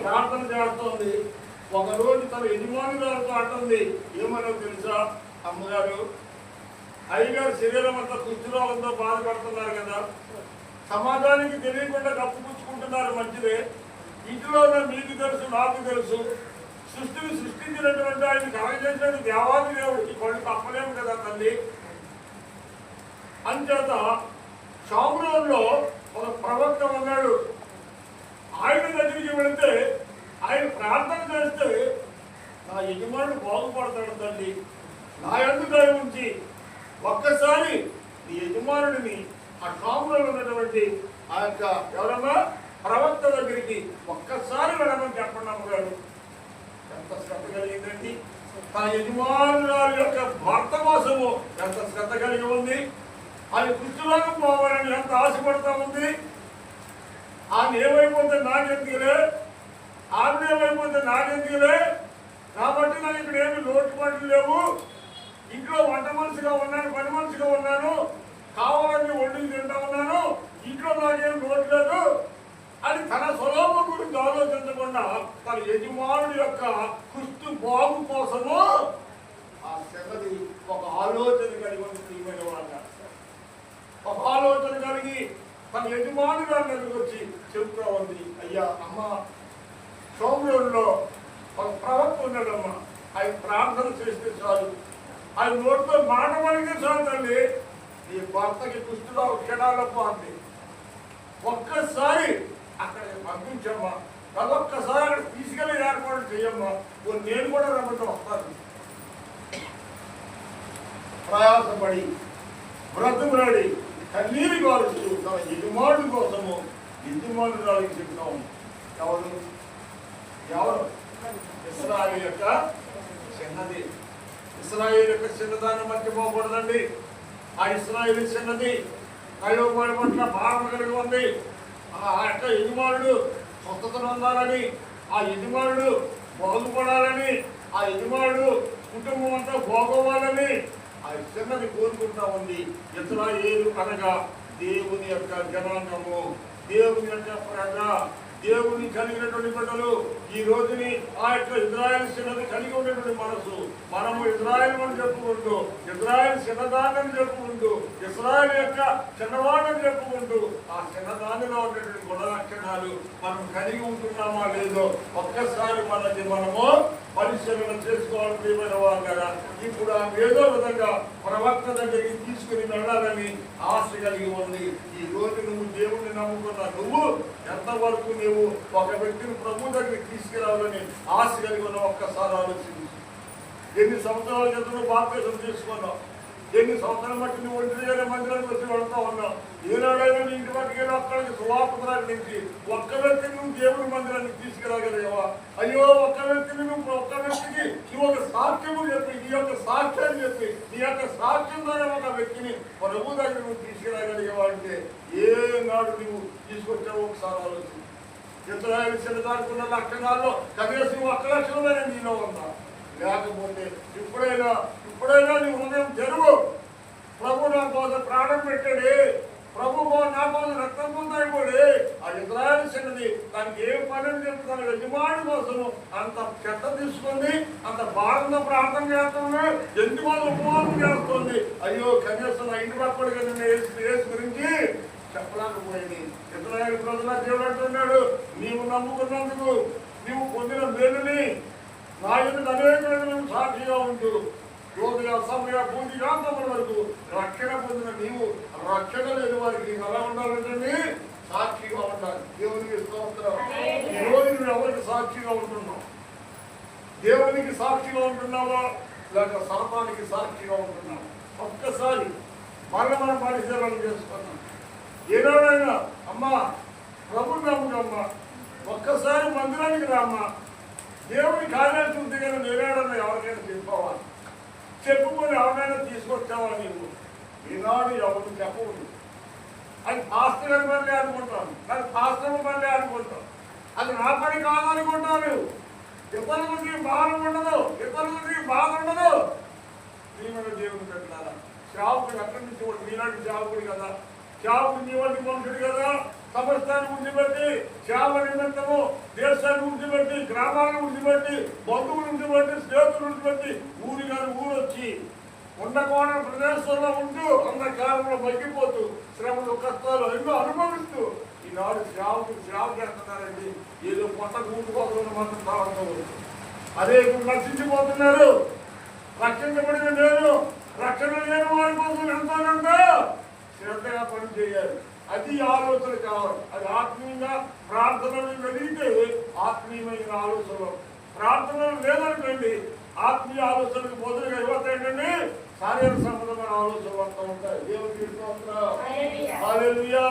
ప్రార్థన చేస్తోంది. ఒకరోజు తన యజమానురాలితో అంటుంది, ఏమనో తెలుసా అమ్మగారు, అయ్యగారు శరీరం అంతా కుష్ఠరోగంతో బాధపడుతున్నారు కదా, సమాజానికి తెలియకుండా కప్పుపుచ్చుకుంటున్నారు, మంచిదే. ఇంట్లో మీకు తెలుసు, నాకు తెలుసు. సృష్టిని సృష్టించినటువంటి ఆయన కలగజేసినటువంటి దేవాది దేవుడికి కొన్ని తప్పలేము కదా తల్లి. అంచేత షామ్రోన్లో ఒక ప్రవక్త ఉన్నాడు. ఆయన దగ్గరికి వెళితే ఆయన ప్రార్థన చేస్తే నా యజమానుడు బాగుపడతాడు తల్లి, నా యందు దయ ఉంచి ఒక్కసారి నీ యజమానుడిని ఆ షామ్రోన్లో ఉన్నటువంటి ఆ యొక్క ఎవరన్నా ప్రవక్త దగ్గరికి ఒక్కసారి వెళ్ళమని చెప్పండి అమ్మగారు. ఎంత శ్రద్ధ కలిగిందండి. తన యజమానురాలు యొక్క భర్త కోసము ఎంత శ్రద్ధ కలిగి ఉంది. ఆయన కుష్ఠరోగం పోవాలని ఎంత ఆశపడతా ఉంది. ఆమె ఏమైపోతే నాకెందుకులే, ఆమె ఏమైపోతే నాకెందుకులే, కాబట్టి నాకు ఇక్కడ ఏమి లోటుపాట్లు లేవు, ఇంట్లో వంట మనిషిగా ఉన్నాను, పని మనిషిగా ఉన్నాను, కావాలని వండుకు తింటా ఉన్నాను, ఇంట్లో నాకేం లోటు లేదు అని తన స్వలోపం గురించి ఆలోచించకుండా తన యజమానుడి యొక్క కుష్టు బాగు కోసము ఆ శగది ఒక ఆలోచన కలిగి ఉంది. ప్రియమైన వాళ్ళ ఒక ఆలోచన కలిగి తన యజమాని గారి దగ్గరికి వచ్చి చెబుతా ఉంది, అయ్యా అమ్మ షోమ్రోన్లో ఒక ప్రవక్త ఉన్నాడమ్మా, ఆయన ప్రార్థన చేస్తే చాలు, ఆయన నోటితో మాట పలికితే చాలు తల్లి, నీ భర్తకి కుష్ఠరోగ క్షణాలప్ప అంది. ఒక్కసారి అక్కడికి పంపించమ్మా, ఒక్కసారి అక్కడ తీసుకెళ్ళి ఏర్పాటు చేయమ్మా, నేను కూడా రమ్మంటే వస్తాను. ప్రయాసపడి బ్రతుకులాడి కన్నీరు కాలుస్తూ తన యజమానుడి కోసము యజమానురాలికి చెప్తాము. ఎవరు ఇశ్రాయేలు యొక్క చిన్నది. ఇశ్రాయేలు యొక్క చిన్నదాన్ని మర్చిపోకూడదండి. ఆ ఇశ్రాయేలు చిన్నది కైవపాడి పట్ల భారం కలిగి ఉంది. ఆ యొక్క యజమానుడు స్వస్థతను పొందాలని, ఆ యజమానుడు బాగుపడాలని, ఆ యజమానుడు కుటుంబం అంతా బాగోవాలని ఆ చిన్నది కోరుకుంటా ఉంది. ఇశ్రాయేలు అనగా దేవుని యొక్క జనాంగము, దేవుని యొక్క ప్రజ, దేవుని కలిగినటువంటి బిడ్డలు. ఈ రోజుని ఆ యొక్క ఇజ్రాయేల్ చిన్నది కలిగి ఉన్నటువంటి మనసు, మనము ఇజ్రాయేల్ అని చెప్పుకుంటూ, ఇజ్రాయేల్ చిన్నదాన్ని చెప్పుకుంటూ, ఇజ్రాయేల్ యొక్క చిన్నవాడని చెప్పుకుంటూ, ఆ చిన్నదానిలో ఉన్నటువంటి గుణ లక్షణాలు మనం కలిగి ఉంటున్నామా లేదో ఒక్కసారి మనము పరిశీలన చేసుకోవాలి ప్రియమైన వారు కదా. ఇప్పుడు ఆమె ఏదో విధంగా ప్రవక్త దగ్గరికి తీసుకుని వెళ్ళాలని ఆశ కలిగి ఉంది. ఈ రోజు నువ్వు దేవుణ్ణి నమ్ముకున్నా నువ్వు ఎంతవరకు నువ్వు ఒక వ్యక్తిని ప్రభు దగ్గరికి తీసుకురావాలని ఆశ కలిగి ఉన్న ఒక్కసారి ఆలోచించు. ఎన్ని సంవత్సరాల క్రితం నువ్వు బాప్తిసం తీసుకున్నావు, ఎన్ని సంవత్సరాల బట్టి నువ్వు ఒంటరిగానే మందిరానికి వచ్చి వెళ్తా ఉన్నావు. ఏనాడైనా నీ ఇంటి బట్టి అక్కడికి సువార్త ప్రకటించి ఒక్క వ్యక్తిని నువ్వు దేవుని మందిరానికి తీసుకురాగలిగావా? అయ్యో ఒక్క వ్యక్తికి నువ్వు ఒక సాక్ష్యము చెప్పి నీ యొక్క సాక్ష్యాన్ని చెప్పి నీ యొక్క సాక్ష్యం ద్వారా ఒక వ్యక్తిని ప్రభు దగ్గర నువ్వు తీసుకురాగలిగావా అంటే ఏనాడు నువ్వు తీసుకొచ్చావు ఒకసారి ఆలోచించి. ఇతరాలు చిన్నదాడుకున్న లక్షణాల్లో కనీసం ఒక్క లక్షణమైన నీలో ఉందా? లేకపోతే ఇప్పుడైనా నీ హృదయం తెరువు. ప్రభు నా కోసం ప్రాణం పెట్టాడే, ప్రభు నా కోసం రక్తం పొందాయిపోడే. ఆ ఇజ్రాయేలు చిన్నది దానికి ఏ పని చెప్పి తన యజమాని కోసం అంత చెత్త తీసుకుంది, అంత భారంతో ప్రార్థన చేస్తుంది, ఎందుకోసం ఉపవాసం చేస్తుంది. అయ్యో కనీసం ఇంటి పక్కడికి యేసు గురించి చెప్పలేకపోయింది. ఇజ్రాయేలు ప్రజల దేవుడు అంటున్నాడు, నీవు నమ్ముకున్నందుకు నీవు పొందిన మేలుని నా ఎందుకు అనేక సాక్షిగా ఉంటూ యోగిగా సమయ పూర్తిగాంతముల వరకు రక్షణ పొందిన నీవు రక్షణ లేని వారికి ఎలా ఉండాలంటే సాక్షిగా ఉండాలి. దేవునికి స్తోత్రం. ఈ రోజు నువ్వు ఎవరికి సాక్షిగా ఉంటున్నావు? దేవునికి సాక్షిగా ఉంటున్నావా లేక సాతానికి సాక్షిగా ఉంటున్నావా? ఒక్కసారి మనం పరిశీలన చేసుకున్నాం. ఏనాడైనా అమ్మా ప్రభు నమ్ముకమ్మా, ఒక్కసారి మందిరానికి రామ్మా, దేవుని కార్యాలు చూస్తే కానీ నేరాడన్నా ఎవరికైనా చెప్పావాలి, చెప్పుకొని ఎవరైనా తీసుకొచ్చావా? నీవు ఈనాడు ఎవరు చెప్పవు. అది పాస్టర్ గారి పని అనుకుంటాను, అది పాస్టర్ పని అనుకుంటాం, అది నా పని కాదనుకుంటాను. ఇతరుల గురించి బాధ ఉండదు, ప్రియమైన దేవుని పెట్టారా? సేవకుడు అక్కడి నుంచి మీలాంటి సేవకుడు కదా, సేవకుడు నీ వంటి మనుషుడు కదా. సమస్తాన్ని ఉండిబట్టి, సేవ నిమిత్తము దేశాన్ని ఉండిబట్టి, గ్రామాలను ఉండిబట్టి, బంధువులు ఉండిబట్టి, స్నేహితులు ఉండిబట్టి, ఊరి గారు ఊరొచ్చి ఉండకూడని ప్రదేశంలో ఉంటూ అంధకారంలో మగ్గిపోతూ శ్రమలు కష్టాలు ఎన్నో అనుభవిస్తూ ఈనాడు సేవ చేస్తున్నారండి. ఏదో కొత్త కూటుకోకుండా మాత్రం తాగుతుంది. అదే ఇప్పుడు రక్షించిపోతున్నారు. రక్షించబడిన నేను రక్షణ లేని వారి కోసం ఎంతోనంటే శ్రద్ధగా పని చేయాలి. అది ఆలోచన కావాలి. అది ఆత్మీయంగా ప్రార్థనలు కలిగితే ఆత్మీయమైన ఆలోచనలు, ప్రార్థనలు లేదనుకోండి ఆత్మీయ ఆలోచనకు మొదలుగా ఇవ్వతే ఏంటండి శారీరక సంబంధమైన ఆలోచనలు వస్తూ ఉంటాయి. దేవునికి హల్లెలూయా.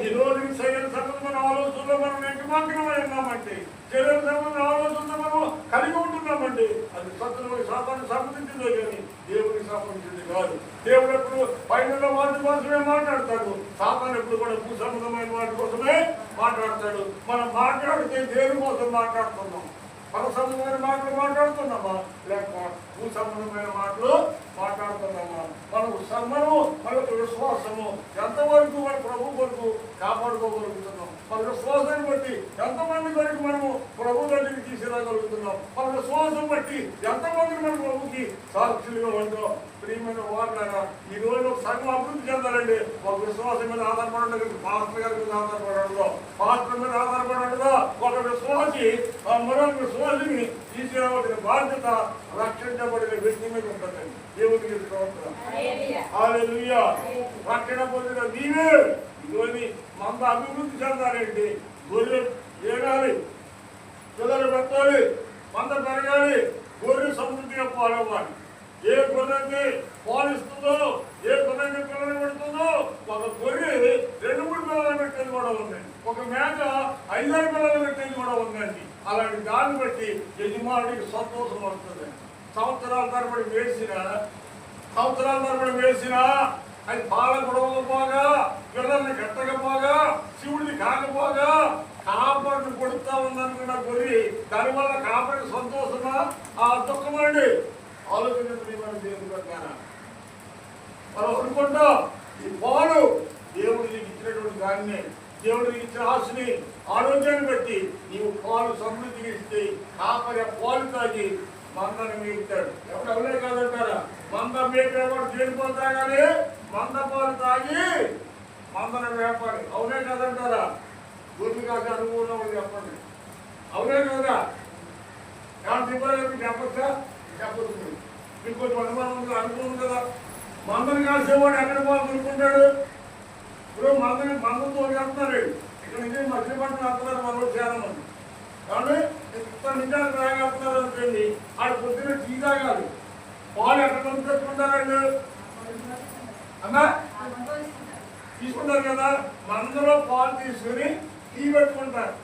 ఈ రోజు శరీర సంబంధమైన ఆలోచనలో మనం నిమగ్నమై ఉన్నామంటే, శరీర సంబంధమైన ఆలోచనతో మనం కలిగి ఉంటున్నామంటే అది సత్తులకు శాతాన్ని సంబంధించిందే కానీ దేవునికి సంబంధించింది కాదు. దేవుడు ఎప్పుడు పైన వాటి కోసమే మాట్లాడతాడు, శాతాన్ని ఎప్పుడు కూడా భూ సంబంధమైన వాటి కోసమే మాట్లాడతాడు. మనం మాట్లాడితే దేని కోసం మాట్లాడుతున్నాం? పర సంబంధమైన మాటలు మాట్లాడుతున్నామా లేక భూ సంబంధమైన మాటలు మాట్లాడుతున్నామా? మనకు సన్మను, మనకు విశ్వాసము ఎంతవరకు మన ప్రభు కొరకు కాపాడుకోగలుగుతున్నాం? మన విశ్వాసాన్ని బట్టి ఎంతమంది వరకు మనము ప్రభు దగ్గరికి తీసుకురాగలుగుతున్నాం? మన విశ్వాసం బట్టి ఎంతమంది మన ప్రభుకి సాక్షులుగా ఉంటాం? ప్రియమైన వారులారా, ఈ రోజు సంఘం అభివృద్ధి చెందాలండి. ఒక విశ్వాసం మీద ఆధారపడదు, పాస్టర్ గారి మీద ఆధారపడదు, పాస్టర్ మీద ఆధారపడదు. ఒక విశ్వాసి మరో విశ్వాసిని తీసుకురావాల్సిన బాధ్యత రక్షించబడిన వ్యక్తి మీద ఉంటుందండి. దేవుడికి స్తోత్రం. హల్లెలూయా. రక్షణ పొందిన నీవే ఈరోజు మంద అభివృద్ధి చెందాలండి. గొర్రె ఏడాలి, పిల్లలు పెట్టాలి, మంద పెరగాలి, గొర్రె సమృద్ధిగా పాలవ్వాలి. ఏ గొర్రెకి పాలిస్తుందో, ఏ గొర్రెకి పిల్లలు పెడుతుందో, ఒక గొర్రె 2-3 పిల్లలు పెట్టేది కూడా ఉందండి. ఒక మేక 5-6 పిల్లలు పెట్టేది కూడా ఉందండి. అలాంటి దాన్ని బట్టి యజమానికి సంతోషం వస్తుందండి. సంవత్సరాల తరబడి వేసినా అది పాల గొడవకపోగా, పిల్లల్ని కట్టకపోగా, శివుడిని కాకపోగా కాపాడిని కొడుతా ఉందనుకున్న గొర్రె దానివల్ల కాపాడి సంతోషమా ఆ దుఃఖమండి? ఆలోచించండి. మనం దేవుని ప్రకారం మనం అనుకుంటాం ఈ పాలు దేవుడు నీకు ఇచ్చినటువంటి దాన్ని, దేవుడు నీకు ఇచ్చిన ఆశని, ఆరోగ్యాన్ని బట్టి నీవు పాలు సమృద్ధిగా ఇస్తే కాపరి పాలు తాగి మందని మేపుతాడు. ఎప్పుడు అవలే కాదంటారా? మంద మేపేవాడు దేనిపాలు తాగాలి? మంద పాలు తాగి మందన వేపాలి. అవునే కాదంటారా? గుర్తు కాక అనుభవంలో చెప్పండి. అవునే కదా? కాబట్టి చెప్పారు చెప్పొచ్చా చెప్పొచ్చు. మీకు కొంచెం అనుమానం అనుకున్నాం కదా, మందని కాసేవాడు ఎక్కడ పోవాలనుకుంటాడు? ఇప్పుడు మందంతో వెళ్తున్నారు ఇక్కడ నుంచి మధ్యపట్నం వెళ్తున్నారు మనలో చాలా మంది. కానీ ఇక్కడ నిజాలు తాగలుగుతున్నారు అనుకోండి, ఆడ పొద్దున్న టీ తాగాలి, పాలు ఎక్కడ కొనుక్కొచ్చుకుంటారండి అమ్మా? తీసుకుంటారు కదా, మందులో పాలు తీసుకుని టీ పెట్టుకుంటారు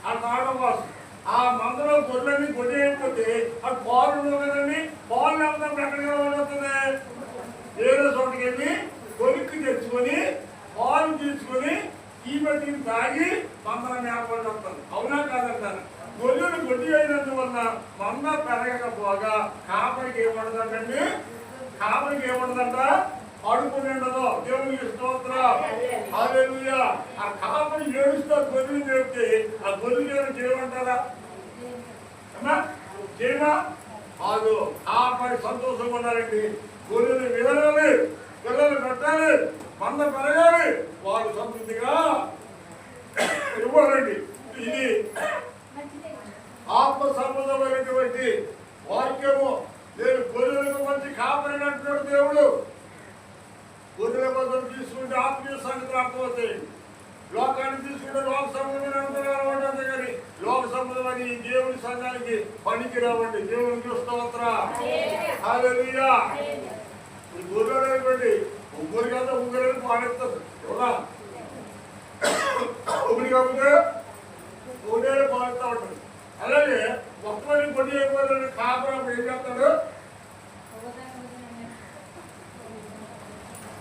ఆ తాగడం కోసం. ఆ మందులో గొర్రెలన్నీ గొడ్డి అయిపోతే ఆ పాలు ఉండవు కదండి, పాలు లేకపోతే ఎక్కడికి వెళ్ళవుతుంది? వేరే చోటుకి వెళ్ళి కొనుక్కి తెచ్చుకొని పాలు తీసుకొని టీ పెట్టుకుని తాగి మందరాన్ని ఏర్పాటు వస్తారు. అవునా కాదంటారు? గొర్రెలు గొడ్డి అయినందువల్ల మంద పెరగకపోగా కాపరికి ఏమడదండి? కాపరికి ఏమడదంట? అడుపు నిండదు. దేవునికి స్తోత్రం, హల్లెలూయా. ఆ కాపరి ఏడుస్తూ గొర్రెలు చెప్తే ఆ గొర్రెలు చేయమంటారా అమ్మా? చేయమా? కాదు. కాపరి సంతోషంగా ఉండాలండి. గొర్రెలు వినాలి, పిల్లలు పెట్టాలి, మంద పెరగాలి, వాళ్ళు సమృద్ధిగా ఇవ్వాలండి. ఇది ఆత్మ సంబంధమైనటువంటి వాక్యము. నేను గొర్రెలకు మంచి కాపరిని అంటున్నాడు దేవుడు. గొర్రెల కోసం తీసుకుంటే ఆత్మీయ సంగతులు అర్థమవుతాయి. లోకాన్ని తీసుకుంటే లోక సంబంధమైన అంతే కానీ లోక సంబంధమని దేవుని సంఘానికి పనికి రావండి. దేవునికి స్తోత్రం, హల్లెలూయా. ఈ గొర్రెలు అనేటువంటి ముగ్గురు కదా, ముగ్గురు పాడేస్తారు ఎవరా? ఒకటి కాకపోతే ఒకటే పాడుతూ ఉంటారు. అలాగే ఒక్కరిని కొద్ది అయిపోతుంది. కాపురం ఏం చేస్తాడు?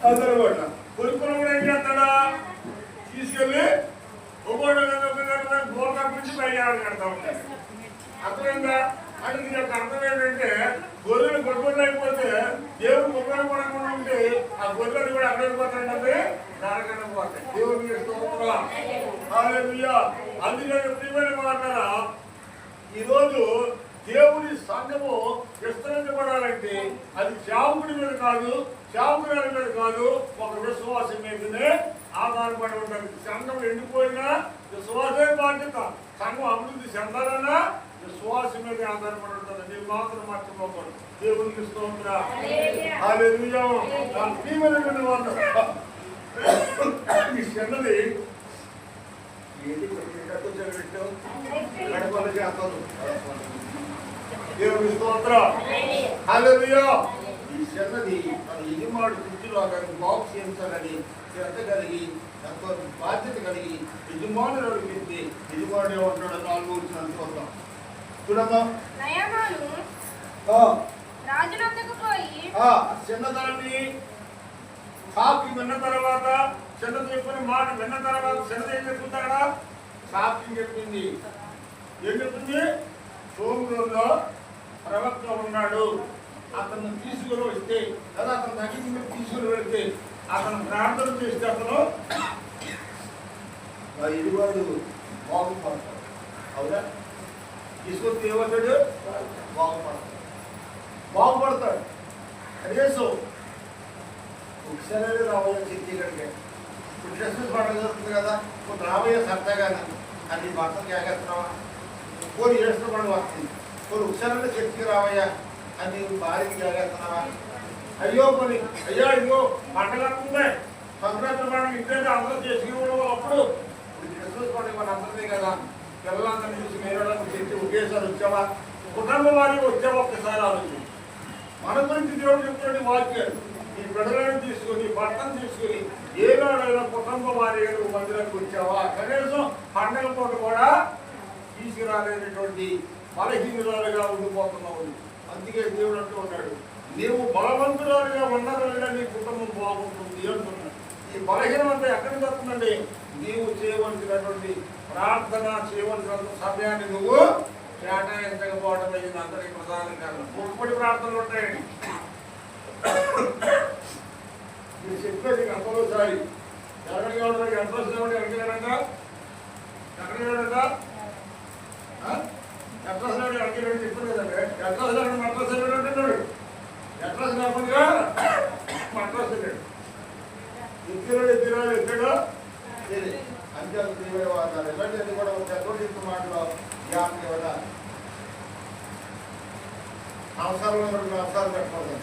అదనమాట కొడుకులు కూడా ఏం చేస్తాడా? తీసుకెళ్ళి గోల్కా గురించి బయలుదేరి కడతా ఉంటాడు. అర్థమైందా? అంటే దీని యొక్క అర్థం ఏంటంటే గొర్రెలు గొడ్డలు అయిపోతే దేవుడు ఉపయోగపడకుండా ఉంటే ఆ గొర్రెలు కూడా అర్థమైపోతాయంటే నరకడం పోతాయి. దేవుడికి స్తోత్రం, హల్లెలూయా. అందుకని ప్రియమైన మాట్లాడా, ఈరోజు దేవుని సంఘము విస్తరించబడాలంటే అది సేవకుడి మీద కాదు, సేవకురాలి మీద కాదు, ఒక విశ్వాసం మీదనే ఆధారపడి ఉంటుంది. సంఘం ఎండిపోయినా విశ్వాసమే బాధ్యత. సంఘం అభివృద్ధి చెందాలన్నా విశ్వాసం మీద ఆధారపడి ఉంటుంది. మీరు మాత్రం మర్చిపోకూడదు. దేవునికి స్తోత్రం, హల్లెలూయా. ప్రియమైనటువంటి వాళ్ళు ఈ చిన్నది ఏది పెట్టు గడపలు చేస్తారు. దేవుని స్తోత్రం, హల్లెలూయా. ఈ చిన్నది మన యజమానుడి కుర్చీలో బాక్స్ చేయించాలని శ్రద్ధ కలిగి ఎంతో బాధ్యత కలిగి యజమానుడు పెట్టి యజమానుడు ఉంటాడు. 4 వచ్చిన చూద్దాం. చూడమ్మా, చిన్నదాన్ని సాక్షి విన్న తర్వాత, చిన్న చెప్పిన మాట విన్న తర్వాత చిన్నది ఏం చెప్తుందా? సాక్షి చెప్పింది. ఏం చెప్తుంది? సోములో ప్రవక్త ఉన్నాడు, అతను తీసుకుని వస్తే లేదా అతను దగ్గర తీసుకుని వెళ్తే అతను ప్రార్థన చేస్తే అతను ఇరువాడు బాగుపడతాడు. అవునా? తీసుకొస్తే ఏమవుతాడు? బాగుపడతాడు. కనీసం ఒకసారి రాబోయే శక్తి ఇక్కడికి ఇప్పుడు క్రిస్మస్ పండుగ జరుగుతుంది కదా, ఇప్పుడు రాబోయే సరదాగానే అది భర్తను జాగ్రత్తరావా, కొన్ని ఏడుస్తున్న పండుగ వస్తుంది, కొన్ని ఒకసారి శక్తికి రావయ్యా అని భార్యకి జాగ్రత్తరావా? అయ్యో కొన్ని అయ్యో ఇదిగో పండుగ వస్తుంది, సంక్రాంతి పండుగ ఇంటంటే అందరూ చేసుకునే అప్పుడు ఇప్పుడు క్రిస్మస్ పండుగ మన అందరిదే కదా, పిల్లలందరినీ చూసి మేరడానికి శక్తి ఒకేసారి వచ్చావా? కుటుంబ వారికి వచ్చావా? ఒక్కసారి ఆలోచించి మన గురించి దేవుడు చెప్తున్న వాక్యాలు ఈ బిడ్డలను తీసుకుని భర్తను తీసుకుని ఏనాడైనా కుటుంబ వారిగా నువ్వు మందిరానికి వచ్చావా? కనీసం పండగ పూట కూడా తీసుకురాలేనటువంటి బలహీనురాలుగా ఉండిపోతున్నావు. అందుకే దేవుడు అంటూ ఉన్నాడు, నీవు బలవంతురాలుగా ఉండగలిగిన నీ కుటుంబం బాగుంటుంది అంటున్నాడు. ఈ బలహీనం అంతా ఎక్కడికి వస్తుందండి? నీవు చేయవలసినటువంటి ప్రార్థన చేయవలసిన సమయాన్ని నువ్వు కేటాయించకపోవడం అయింది అందరికి ప్రధాన కారణం. ఒక్కటి ప్రార్థనలు ఉంటాయండి. మీరు చెప్పేది కంపల్సరీ ఎక్కడికి వెళ్ళడానికి ఎంత వస్తుంది? ఎక్కడికి వెళ్ళంట ఎక్కడికి వెళ్ళంట అడ్రస్ నాడు ఎక్కడికి వెళ్ళి చెప్పారు కదండి. అడ్రస్ నాడు మద్రాసు వెళ్ళాడు, అడ్రస్ కాకుండా మద్రాసు వెళ్ళాడు. ఇద్దరు ఎక్కడో అంత్యాలు తీవ్రవాదాలు ఇలాంటివన్నీ కూడా ఒక మాటలో జ్ఞాపకం ఇవ్వడాలి. సంవత్సరం లేనుడికి నమస్కారం పెట్టకూడదు.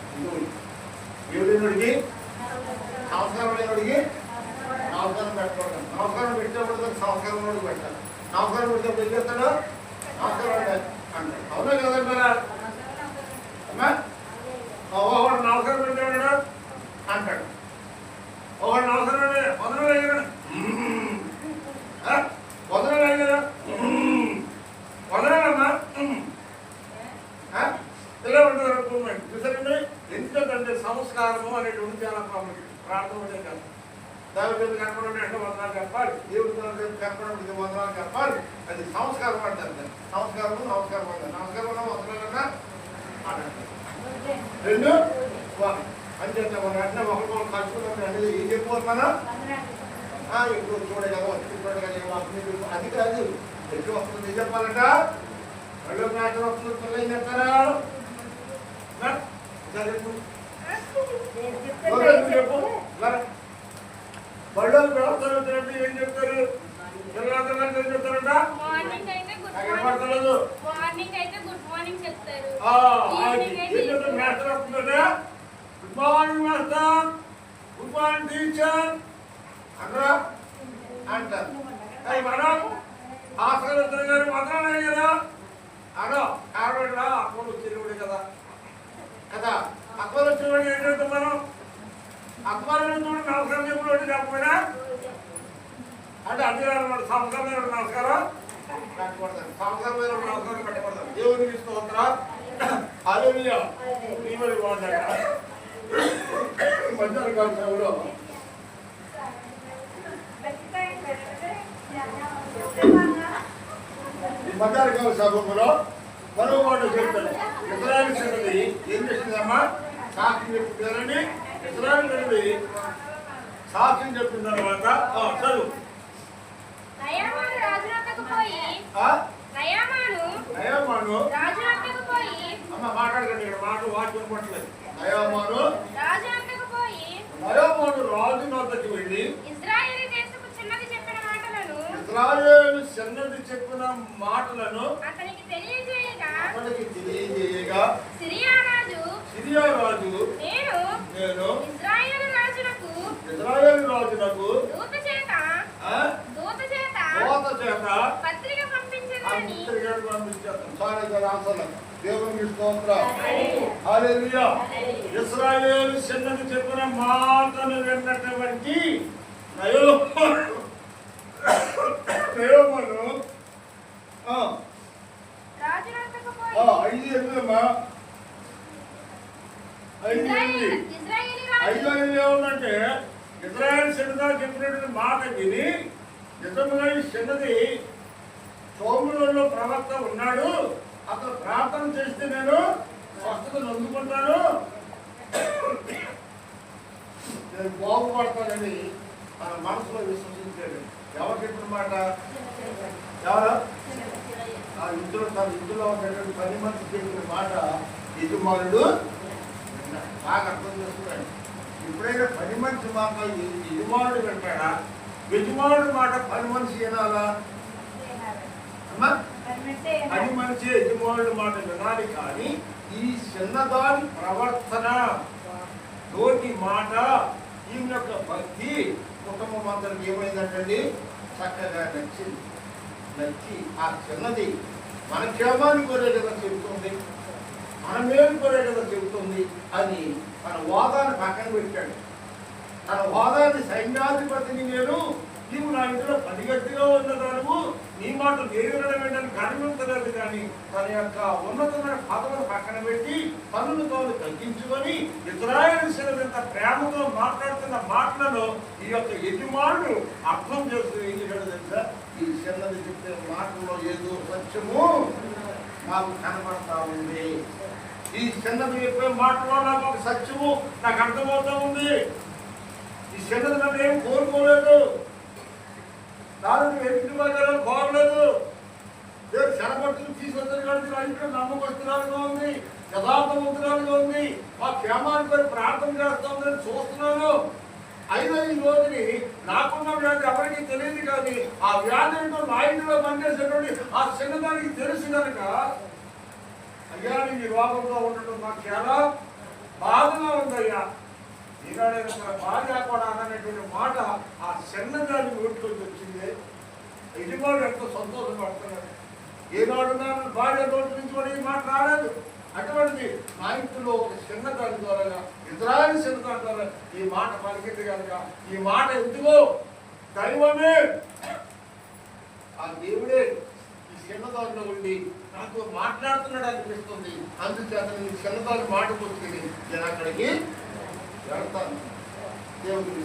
దేవుడికి సంవత్సరం లేనుడికి నమస్కారం పెట్టకూడదు. నమస్కారం పెట్టేప్పుడు సంవత్సరంలోకి పెట్టాలి. నమస్కారం పెట్టేప్పుడు ఏం చేస్తాడు? నమస్కారం అంటాడు. అవునా కదంటారా? ఒకడు నమస్కారం పెట్టేవాడు అంటాడు. ఒకడు నమస్కారం వదనం వేయగలడు. వదనం వేయగలరా? వదనాలమ్మా ఇలా ఉంటుంది. చూసారండి, ఎందుకంటే సంస్కారము అనేటువంటి చాలా ప్రాముఖ్యం. ప్రార్థన కాదు, దేవుడి కనపడండి అంటే వందనాలు చెప్పాలి, దేవుడి కనపడండి వందనాలు చెప్పాలి. అది సంస్కారం అంటారు. సంస్కారము నమస్కారం అంటారు. నమస్కారం వందనాలన్నా అంటారు. రెండు అంచేత మన అంటే ఒకరికొకరు కలుసుకున్నాం అనేది ఏం చెప్పుకోమన్నా ఎక్కువ చూడే కదా అది కాదు. ఎక్కువ వస్తుంది ఏం చెప్పాలంట? వాళ్ళు మ్యాటర్ వస్తుంది. పిల్లలు ఏం చెప్తారా? చెప్పు. బళ్ళు వ్యవస్థ ఏం చెప్తారు? ఏం చెప్తారంట? Good morning master, good morning teacher అంటారా? అంటారు. మేడం ఆస్కర్ గారు మాత్రమే కదా అనో ఆడవాడిరా అక్కడ వచ్చినవాడే కదా కదా. అక్కడ వచ్చినవాడు ఏం చేస్తాం మనం? అక్బర్ చూడండి నమస్కారం చెప్పినట్టు చెప్పకపోయినా అంటే అది అనమాట. సంవత్సరమైన నమస్కారం పెట్టకూడదు. సంవత్సరమైన నమస్కారం పెట్టకూడదు. దేవునికి స్తోత్రం. హల్లెలూయా. నీవరి వాడక మధ్యాహ్నకాల సమయంలో మధ్యాహ్నకాల సమయంలో మరో మాట చెప్తాను. ఇజ్రాయేల్ సంగతి ఏం చేసిందమ్మా? సాక్షి చెప్తున్నారని ఇజ్రాయేల్ సంగతి సాక్షి చెప్పిన తర్వాత చదువు. అమ్మ మాట్లాడకండి, ఇక్కడ మాట వాక్యం పట్టలేదు. నయామాను రాజు నొద్దకు వెళ్ళి ఇజ్రాయేలు చిన్నది చెప్పిన మాటలను అతనికి తెలియజేయగా సిరియా రాజు నేను ఇజ్రాయేలు రాజునకు దూత చేత పత్రిక పంపించేదని దేవునికి స్తోత్రం. హల్లెలూయా. ఇశ్రాయేలు చిన్నది చెప్పిన మాటను విన్నటువంటి నయోమాను 5:8 ఏముందంటే ఇజ్రాయేల్ చిన్నదా చెప్పినటువంటి మాట విని నిజంగా ఈ చిన్నది సోములలో ప్రవక్త ఉన్నాడు, అతను ప్రార్థన చేస్తే నేను స్వస్థతను అందుకుంటాను, నేను బాగుపడతానని తన మనసులో విశ్వసించాడు. ఎవరు చెప్పిన మాట? ఎవరు? ఆ ఇందులో తన ఇందులో ఉన్నటువంటి 10 మంది చెప్పిన మాట యజమానుడు బాగా అర్థం చేసుకున్నాడు. ఎప్పుడైనా 10 మనిషి మాట యజమానుడు వింటాడా? యజమానుడు మాట 10 మనిషి వినాలా? 10 మనిషి యజమానుడు మాట వినాలి. కానీ ఈ చిన్నదాని ప్రవర్తన, నోటి మాట, ఈమె యొక్క భక్తి కుటుంబం అందరికి ఏమైందంటండి చక్కగా నచ్చి ఆ చిన్నది మన క్షేమాన్ని కోరే కదా చెబుతుంది, మన మేలు కోరే కదా చెబుతుంది అని తన వాదాన్ని పక్కన పెట్టాడు. తన వాదాన్ని సైన్యాధిపతిని నేను, నీవు నా ఇంట్లో 10 గట్టిగా ఉన్నదాను, నీ మాట వేయడం ఏంటని కనిపించలేదు. కానీ తన యొక్క ఉన్నతమైన పదవును పక్కన పెట్టి తనను తాను తగ్గించుకొని ఇజ్రాయేలీయులంత ప్రేమతో మాట్లాడుతున్న మాటలను ఈ యొక్క యజమానుడు అర్థం చేసుకుని ఏం చేశాడు తెలుసా? ఈ చిన్నది చెప్పిన మాటల్లో ఏదో సత్యము నాకు కనబడతా ఉంది, ఈ చిన్నది చెప్పే మాటలో నాకు ఒక సత్యము నాకు అర్థమవుతా ఉంది. ఈ చిన్నది నన్ను ఏం కోరుకోలేదు, దాని వ్యక్తిగా బాగలేదు, నేను శనపట్టుకుని తీసుకొచ్చాను కాబట్టి నా ఇంట్లో నమ్మకస్తురాలుగా ఉంది, యథార్థవంతురాలుగా ఉంది, మా క్షేమాన్ని పేరు ప్రార్థన చేస్తామని చూస్తున్నాను. అయినా ఈ రోజుని నాకున్న వ్యాధి ఎవరికి తెలియదు. కానీ ఆ వ్యాధి ఏంటో నా ఇంట్లో పనిచేసేటువంటి ఆ చిన్నదానికి తెలుసు కనుక అయ్యా నీ రోగంలో ఉండటం నాకు చాలా బాధగా ఉందయ్యా. ఈనాడు భార్య కూడా అనేటువంటి మాట ఆ చిన్నదాన్ని నోట్లోకి వచ్చింది. యజమానుడు ఎంతో సంతోషపడుతున్నాడు. ఏనాడు నా భార్య నోటి నుంచి కూడా ఈ మాట రాలేదు. అటువంటిది మా ఇంట్లో ఒక చిన్నదాని ద్వారా ఇతరాని చిన్నదాని ద్వారా ఈ మాట పలికింది కనుక ఈ మాట ఎందుకో దైవమే, ఆ దేవుడే ఈ చిన్నదానిలో ఉండి నాతో మాట్లాడుతున్నాడు అనిపిస్తుంది. అందుచేత నేను చిన్నదాని మాట పుచ్చుకుని నేను అక్కడికి వెళ్తాను. దేవుడికి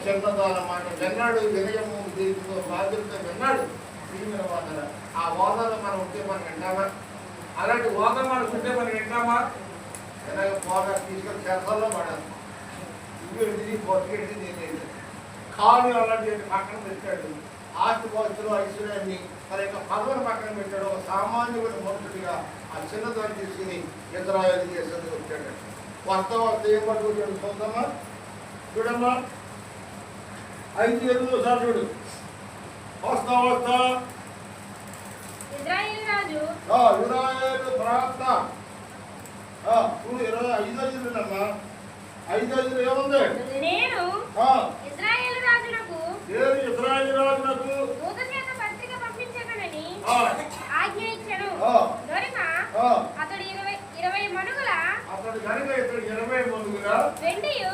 చిన్నదాన మాట విన్నాడు. వినయము దీంతో బాధ్యత విన్నాడు. ఆ వాదనలో మనం ఉంటే మనం వింటామా? అలాంటి వాదన మనకు ఉంటే మనం వింటామా? ఎలాగ పోగా తీసుకొని చేతల్లో పడాలి. ఇంటి బొట్టుకెట్టి నేను కాలు అలాంటి పక్కన పెట్టాడు. ఆస్తి పాస్తులు ఐశ్వర్యాన్ని తన యొక్క పదవులు పక్కన పెట్టాడు. ఒక సామాన్యమైన మనుషుడిగా ఆ చిన్నదాన్ని తీసుకుని ఇతరాలు చేసేది వచ్చాడు. వస్తా ఏం పట్టుకుంటాడు చూద్దామా? చూడమ్మా 5 సార్లు చూడు. వస్తా వస్తా ఇశ్రాయేలు రాజు ఇజ్రాయేలు ప్రవక్త చూడు 25 అమ్మా. 5 ఏముంది? నేను ఇశ్రాయేలు రాజునకు దూత చేత పత్రిక పంపించగలని ఆజ్ఞ ఇచ్చాను. దొరిక అతడు 20 మణుగుల వెండియు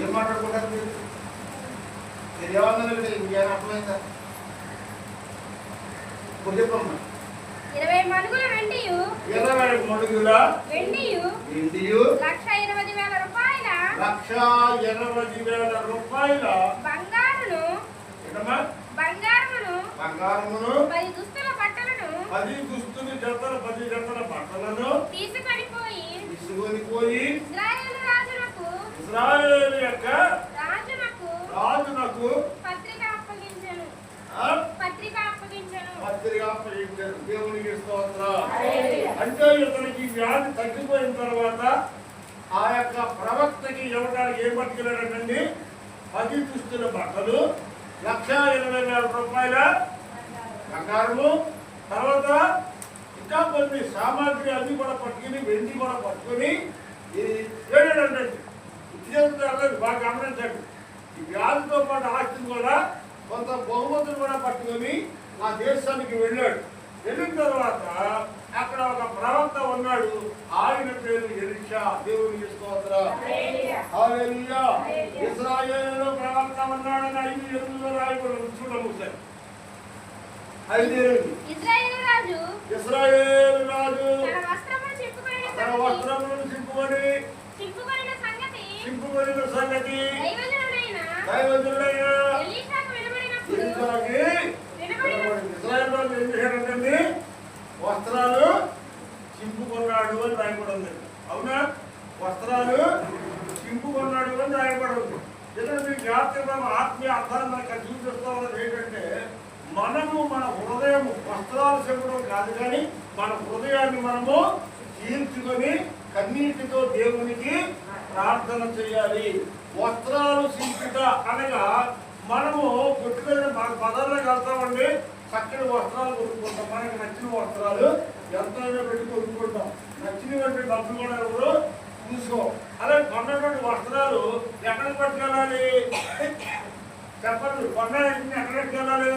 ఏం మాట్లాడుకుంటారు మీరు? మీరు ఏమన్నా ఇంకేం అర్థమైందా? ఇప్పుడు చెప్పమ్మా. 20 మణుగుల వెండియు 20 మణుగుల వెండియు 1,20,000 రూపాయల 1,20,000 రూపాయల బంగారును బంగారమును 10 దుస్తుల బట్టలను 10 జతల బట్టలను తీసుకొని పోయి ఇశ్రాయేలు యొక్క రాజునకు పత్రిక అప్పగించారు. దేవునికి స్తోత్రం. అంటే ఇతనికి వ్యాధి తగ్గిపోయిన తర్వాత ఆ యొక్క ప్రవక్తకి ఇవ్వడానికి ఏం పట్టుకెళ్ళాడండి? 10 దుస్తుల బట్టలు, 1,20,000 రూపాయల బంగారము, తర్వాత ఇంకా కొన్ని సామాగ్రి అన్ని కూడా పట్టుకుని వెండి కూడా పట్టుకొని వెళ్ళాడండి. ఉద్యోగం బాగా గమనించండి. ఈ వ్యాధితో పాటు ఆస్తిని కూడా కొంత బహుమతులు కూడా పట్టుకొని ఆ దేశానికి వెళ్ళాడు. వెళ్ళిన తర్వాత అక్కడ ఒక ప్రవక్త ఉన్నాడు. ఆయన పేరు ఎలీషా. దేవునికి స్తోత్రం. హల్లెలూయా. ఇశ్రాయేలులో ప్రవక్త ఉన్నాడని 5:8 రాయబడి చూడము సార్. 5:8 ఇశ్రాయేలు రాజు తన వస్త్రములను చింపుకొని చింపుకొనిన సంగతి దైవజనుడైన ఎలీషాకి ఇశ్రాయేలు రాజు ఏం చేశాడంటే వస్త్రాలు చింపుకున్నాడు అని రాయబడి ఉంది. అవునా? వస్త్రాలు చింపుకున్నాడు అని రాయబడి ఉంది. ఎందుకంటే మీకు జాగ్రత్తగా ఆత్మీయ అర్థాన్ని మనకు చూపిస్తా ఉన్నది ఏంటంటే మనము మన హృదయం వస్త్రాలు చెప్పడం కాదు, కానీ మన హృదయాన్ని మనము చీల్చుకొని కన్నీటితో దేవునికి ప్రార్థన చేయాలి. వస్త్రాలు చింపుట అనగా మనము పుట్టుకొని మన బజార్లోకి వెళ్తామండి, చక్కని వస్త్రాలు కొనుక్కుంటాం. మనకి నచ్చిన వస్త్రాలు ఎంతైనా పెట్టి కొనుక్కుంటాం. నచ్చినటువంటి డబ్బులు కూడా ఎవరు చూసుకో. అలాగే కొన్నటువంటి వస్త్రాలు ఎక్కడికి పట్టుకెళ్ళాలి చెప్పండి? కొన్న ఎక్కడికి పట్టుకెళ్ళాలి?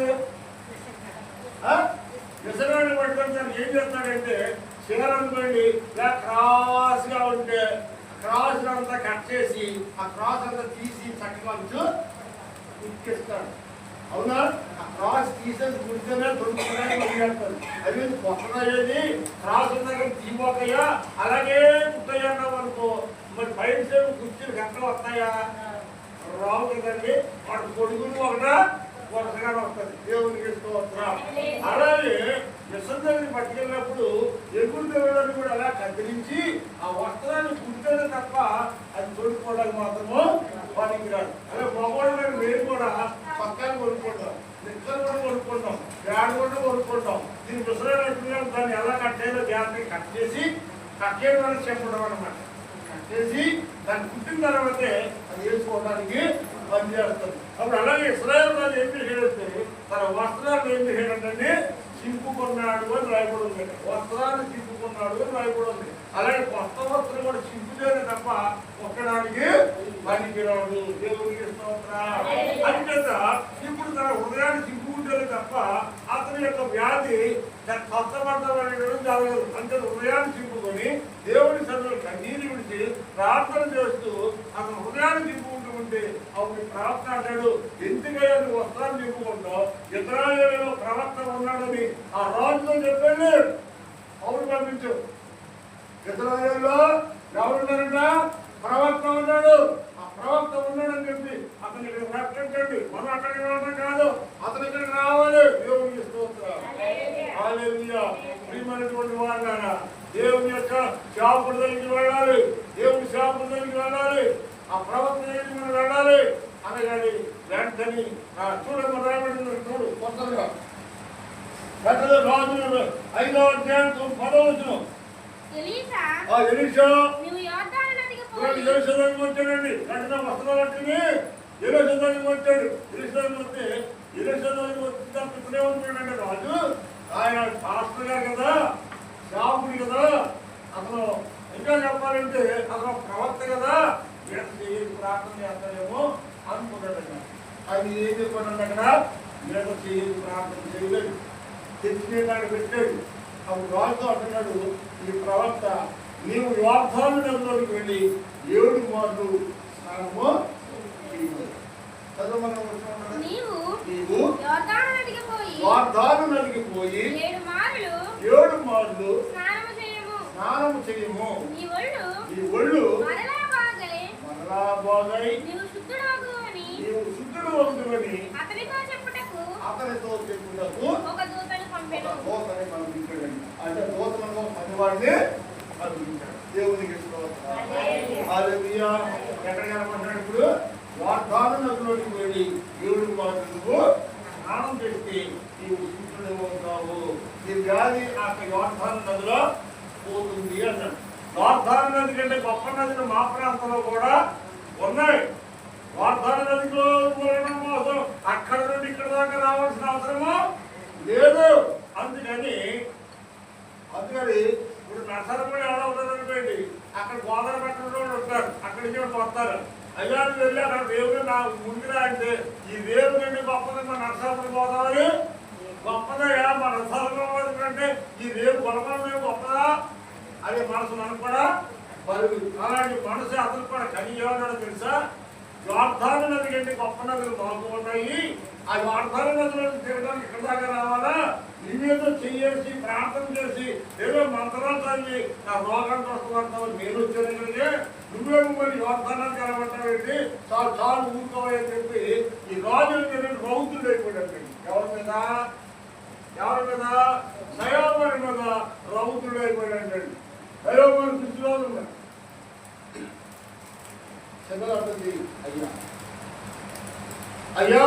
విసరాన్ని పట్టుకొని దాన్ని ఏం చేస్తాడంటే చీర అనుకోండి ఇలా క్రాస్గా ఉంటే క్రాస్ అంతా కట్ చేసి ఆ క్రాస్ అంతా తీసి చక్కగా ఉక్కిస్తాడు. అవునా? ఆ క్రాస్ తీసేసి కుడితేనే దొరుకుతున్నాయి. అది కొత్తది క్రాస్ ఉందా తీపోకయ్యా అలాగే కుట్టయ్యా అన్నావు అనుకో, మరి బయట సేపు కుర్చీలు గంటలు వస్తాయా? రావు కదండి. వాడు పొడుగులు ఒకటా వరుసగా వస్తుంది. దేవునికి స్తోత్రం. అలాగే విసర్జనని పట్టుకెళ్ళినప్పుడు ఎగురు దేవుళ్ళని కూడా అలా కత్తిరించి ఆ వస్త్రాన్ని కుడితేనే తప్ప అది తొడుక్కోవడానికి మాత్రము వానికి రాదు. అదే మగవాళ్ళు మేము కూడా పక్కన కొనుక్కుంటాం, నిక్కలు కూడా కొనుక్కుంటాం, బ్యాడ్ కూడా కొనుక్కుంటాం. దీన్ని విసరైనట్టుగా దాన్ని ఎలా కట్ చేయాలో జాగ్రత్తగా కట్ చేసి కట్ చేయడం వల్ల చెప్పడం అనమాట. కట్ చేసి దాన్ని కుట్టిన తర్వాతే అది వేసుకోవడానికి పనిచేస్తుంది. అప్పుడు అలాగే ఇశ్రాయేలు రాజు ఏం చేసేస్తే ఏం చేశాడంటే చింపుకున్నాడు అని రాయబడి ఉంది. వస్త్రాన్ని చింపుకున్నాడు అని రాయబడి ఉంది. అలాగే కొత్త వస్త్రం కూడా చింపుతేనే తప్ప ఒక్కడానికి పనికిరాడు. దేవునికి స్తోత్రం. అంచేత ఇప్పుడు తన హృదయాన్ని చింపుకుంటేనే తప్ప అతని యొక్క వ్యాధి స్వస్థపడతామనేటువంటి జరగదు. అంటే హృదయాన్ని చింపుకొని దేవుని సన్నిధిలో కన్నీరు విడిచి ప్రార్థన చేస్తూ అతను హృదయాన్ని చింపుకుంటూ ఉంటే అప్పుడు ప్రవక్త అంటాడు, ఎందుకయ్యా నువ్వు వస్త్రాన్ని చింపుకుంటావు? ఇజ్రాయేలులో ప్రవక్త ఉన్నాడని ఆ రాజుతో చెప్పండి, అవును పంపించు. ఇజ్రాయేలులో ఎవరున్నారంట? ప్రవక్త ఉన్నాడు. ఆ ప్రవక్త ఉన్నాడని చెప్పి అతను ఇక్కడ ప్రకటించండి. మనం అక్కడికి రావడం కాదు, అతను ఇక్కడికి రావాలి. దేవునికి స్తోత్రం. హల్లెలూయా. ప్రియమైనటువంటి వారులారా, దేవుని యొక్క సేవకుడి దగ్గరికి వెళ్ళాలి, దేవుని సేవకుడి దగ్గరికి వెళ్ళాలి, ఆ ప్రవక్త దగ్గరికి మనం వెళ్ళాలి అనగాని వెంటనే చూడమ్మ రాబడింది. చూడు కొత్తగా పెద్దలు రాజు 5వ అధ్యాయం 10వ వచనం. ఎలీషా దగ్గరికి వచ్చాడండి. వెంటనే వస్త్రాలు పట్టుకుని ఎలీషా దగ్గరికి వచ్చాడు. ఎలీషా వస్తే ఎలీషా దగ్గరికి వచ్చి ఇప్పుడే ఉంటాడంటే రాజు, ఆయన పాస్టర్ గారు కదా, సేవకుడు కదా, అతను ఇంకా చెప్పాలంటే అతను ప్రవక్త కదా, ప్రార్థన చేస్తాడేమో అనుకున్నాడు. ఆయన ఏం చెప్పాడంటే అక్కడ మీద ప్రార్థన చేయలేదు, తెచ్చినాడు పెట్టాడు. అప్పుడు రాజుతో అంటున్నాడు, ఈ ప్రవక్త నీవు యోర్దాను నదిలోకి వెళ్ళి 7 మార్లు స్నానము నీవు యోర్దాను నదికి పోయి 7 మార్లు స్నానము చేయము. నీ ఒళ్ళు మరలా బాగై నీవు శుద్ధుడు అవుతుందని అతనితో చెప్పుటకు ఒక దూతను పంపెను. మనం ఇంపాడండి. అంటే దూతలను పనివాడిని పంపించాడు. దేవునికి ఎక్కడ కనపడ్డాడు? ఇప్పుడు వాగ్దాన నదిలోకి వెళ్ళి 7 మార్లు నువ్వు స్నానం చేస్తే నీవు శుద్ధుడవుతావు, నీ వ్యాధి ఆ వాగ్దాన నదిలో పోతుంది అన్నాడు. వాగ్దాన నది కంటే గొప్ప నదులు మా ప్రాంతంలో కూడా ఉన్నాయి. వాగ్దాన నదిలో పోవడం కోసం అక్కడ నుండి ఇక్కడ దాకా రావాల్సిన అవసరము లేదు. అందుకని ఇప్పుడు నర్సరపడి ఎలా ఉంటుందండి, అక్కడ గోదావరి పట్టణంలో ఉంటారు, అక్కడి నుంచి వస్తారు. అయ్యా వెళ్ళి అక్కడ దేవుడు నా ముందురా అంటే ఈ దేవుడు అంటే గొప్పది మా నర్సాపురం గోదావరి గొప్పదయ్యా, మా నర్సాపురం కంటే ఈ దేవుడు గొడవడం గొప్పదా అదే మనసు మనకు కూడా బరువు. అలాంటి మనసు అతను కూడా కనియాడో తెలుసా? యోర్దాను నది కంటే గొప్ప నదులు మాకు ఉన్నాయి. ఆ యోర్దాను నదిలో తిరగడానికి ఇక్కడ దాకా రావాలా? నీవేదో చెయ్యేసి ప్రార్థన చేసి ఏదో మంత్రాలు చదివి నా రోగాన్ని వస్తుందంటావు. నేను వచ్చాను ఇక్కడికి, నువ్వేమో మరి యోర్దానాన్ని కనబట్టావేంటి? చాలు చాలు ఊరుకోవాలని చెప్పి ఈ రాజు రౌతుడు అయిపోయాడు. ఎవరి మీద? దయామణి మీద రౌతుడు అయిపోయాడు. దయామణి దృష్టిలో ఉన్నాడు. చెందలాడుతుంది. అయ్యా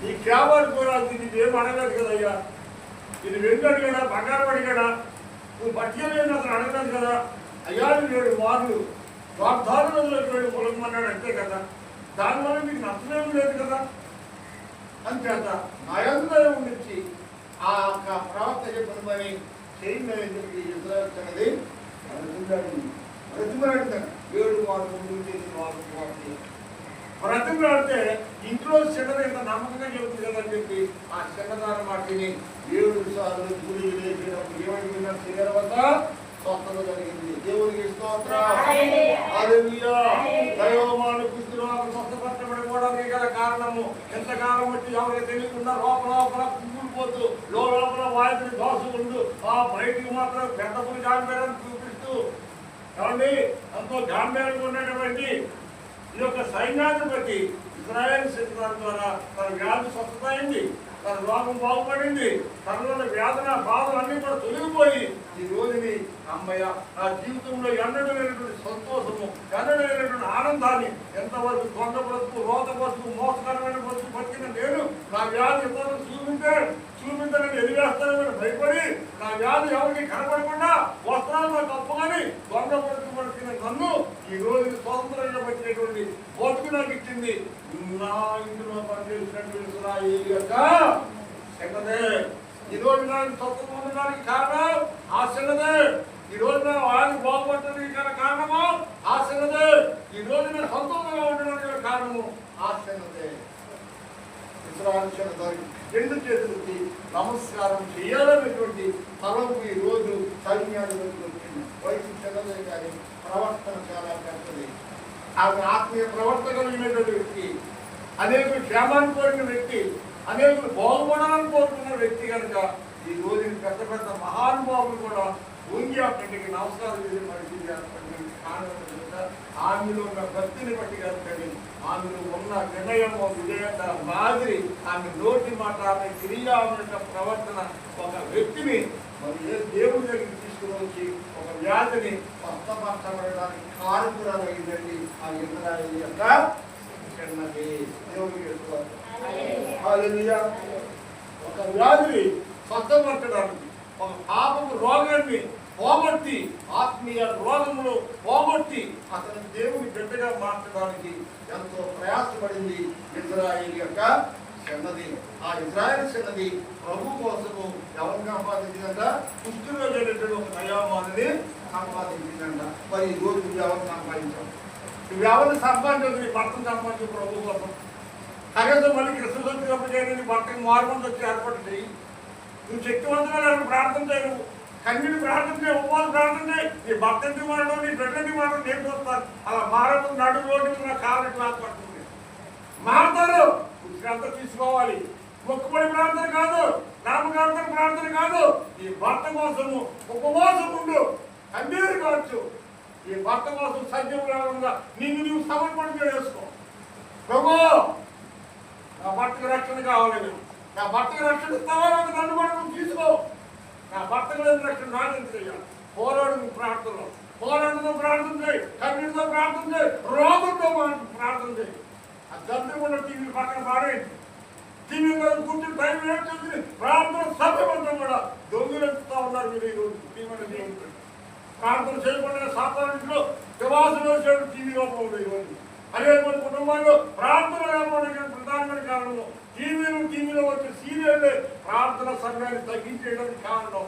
ఈ క్యాబర్ కూడా నీకేం అడగలేదు కదా అయ్యా, ఇది వెండి అడిగాడా, బంగారం అడిగాడా, నువ్వు పట్టుకెళ్ళి అతను అడగలేదు కదా. అయ్యా 7 మార్లు వాగ్దానంలోకి వెళ్ళి పొలమన్నాడు అంతే కదా, దానివల్ల మీకు నష్టమేమి లేదు కదా. అంతేత నయందరం నుంచి ఆ యొక్క ప్రవక్త చెప్పిన పని చేయండి అని చెప్పి ఇజ్రాయేల్ సంగతి బ్రతిమలాడుతాడు. 7 మార్లు బ్రతిమలాడితే ఇంట్లో చిన్నది ఇంత నమ్మకంగా చెబుతుంది కదా అని చెప్పి ఆ చిన్నదాన మాటిని 7 సార్లు గుడి లేచినప్పుడు ఏమైనా తర్వాత స్వస్థత కలిగింది. దేవుడికి స్తోత్రం. హల్లెలూయా. దైవమాను కుష్ఠరోగం స్వస్థపరచబడిపోవడానికి గల కారణము ఎంతకాలం వచ్చి ఎవరికి తెలియకుండా లోపల కూలిపోతూ లోపల వాయుని దోషుకుంటూ ఆ బయటికి మాత్రం పెద్ద పులి జాంబేరాన్ని చూపిస్తూ కాబట్టి ఎంతో జాంబేరంగా ఉన్నటువంటి ఈ యొక్క సైన్యాన్ని బట్టి ఇజ్రాయేల్ శత్రువుల ద్వారా తన వ్యాధి స్వస్థత అయింది, తన రోగం బాగుపడింది, తనలో వ్యాధన బాధలు అన్ని కూడా తొలగిపోయి ఈ రోజుని అమ్మయ్య నా జీవితంలో ఎన్నడూ లేనటువంటి సంతోషము, ఎన్నడూ లేనటువంటి ఆనందాన్ని, ఎంతవరకు దొంగ బ్రతుకు, రోత బ్రతుకు, మోసకరమైన బ్రతుకు బతికిన నేను నా వ్యాధి ఇతరులకు చూపించాలని ఎదిగేస్తానని భయపడి నా వ్యాధి ఎవరికి కనపడకుండా వస్త్రాలతో కప్పుకొని దొంగ బ్రతుకు బతికిన నన్ను ఈ రోజుని స్వతంత్రంగా బతికేటువంటి బతుకు నాకు ఇచ్చింది. నా ఇంటిలో పనిచేసినటువంటి ఇశ్రాయేలు యొక్క చిన్నదే. ఈ రోజు నాకు స్వస్థత పొందడానికి కారణం ఆ చిన్నదే. ఈ రోజు నేను ఆయన బాగుపడటానికి కారణము ఆ చిన్నదే. ఈ రోజు నేను సంతోషంగా ఉండడానికి కారణము ఆ చిన్నదే. ఇస్రాయేలు చిన్నదానికి 2 చేతులకి నమస్కారం చేయాలనేటువంటి తలంపు ఈ రోజు సైన్యాధిపతికి వచ్చింది. వయసు చిన్నదే కానీ ప్రవర్తన చాలా పెద్దది. ఆమె ఆత్మీయ ప్రవర్తన కలిగినటువంటి వ్యక్తి, అనేక క్షేమాన్ని కోరిన వ్యక్తి, అనేకులు బాగుపడాలని కోరుకున్న వ్యక్తి కనుక ఈ రోజు పెద్ద పెద్ద మహానుభావులు కూడా భూమి అక్కడికి నమస్కారం చేసి మనిషి కారణం కనుక ఆమెలో ఉన్న భక్తిని బట్టి కనుకని ఆమెలో ఉన్న నిర్ణయము విజేత మాదిరి ఆమె నోటి మాట ఆమె క్రియ ఆమె యొక్క ప్రవర్తన ఒక వ్యక్తిని మరి ఏ దేవుడి దగ్గరికి తీసుకుని వచ్చి ఒక వ్యాధిని స్వస్థపరచబడడానికి కారకురాలైందండి ఆ ఇజ్రాయేలు యొక్క చిన్నది. దేవుడికి ఒక వ్యాధిని స్వస్థపరచడానికి, ఒక పాపపు రోగాన్ని పోగొట్టి, ఆత్మీయ రోగములు పోగొట్టి అతని దేవుని బిడ్డగా మార్చడానికి ఎంతో ప్రయాసపడింది ఇజ్రాయేలు యొక్క చిన్నది. ఆ ఇజ్రాయేలు చిన్నది ప్రభు కోసము ఎవరిని సంపాదించిందంట? కుష్ఠులో జరిగినటువంటి ఒక నయామాన్ని సంపాదించిందంట. మరి ఈ రోజు నువ్వు ఎవరిని సంపాదించావు? నువ్వు ఎవరిని సంపాదించవు? నీ భర్తను సంపాదించు ప్రభు కోసం. కనీసం మళ్ళీ క్రిస్మస్ వచ్చినప్పుడు నీ భర్తకి మార్గం వచ్చి ఏర్పాటు చేయి. నువ్వు శక్తివంతంగా ప్రార్థన చేయను, కన్నీటి ప్రార్థన చేయి, ఉపవాస ప్రార్థన చేయి. నీ భర్త ఇంటి మారడం, నీ బిడ్డని మారడం నేను చూస్తాను. అలా మారడం నడు రోడ్డు నా కాలు క్లాస్ పడుతుంది. మారతారు, శ్రద్ధ తీసుకోవాలి. మొక్కుబడి ప్రార్థన కాదు, నామకార్థన ప్రార్థన కాదు. ఈ భర్త కోసము ఉపవాసం ఉండు, కన్నీరు కావచ్చు. ఈ భర్త కోసం సత్యం రాకుండా నిన్ను నువ్వు సమర్పణ చేసుకో. ప్రభు నా భర్తకు రక్షణ కావాలి, నా భర్తకు రక్షణ ఇస్తావా? నన్ను కూడా నువ్వు తీసుకో. నా భర్తకు లేని రక్షణ నాకేం చేయాలి? పోరాడు ప్రార్థనలో, పోరాడుతో ప్రార్థన చేయి, కన్నీటితో ప్రార్థన చేయి, రోగంతో ప్రార్థన చేయి. ఆ గంటకుండా టీవీ పక్కన పాడేయండి. టీవీ మీద కూర్చొని టైం వేస్ట్ చేసి ప్రార్థన సభ్యమంతా కూడా దొంగిలిస్తూ ఉన్నారు. మీరు ఈరోజు టీవీ ప్రార్థన చేయకుండా సాధారణలో నివాసం వేసాడు టీవీ లోపల ఉంది. ఈరోజు అనేక మంది కుటుంబాల్లో ప్రార్థన లేకపోవడానికి ప్రధానమైన కారణము టీవీలో వచ్చే సీరియల్లే ప్రార్థన సమయాన్ని తగ్గించేయడానికి కారణం.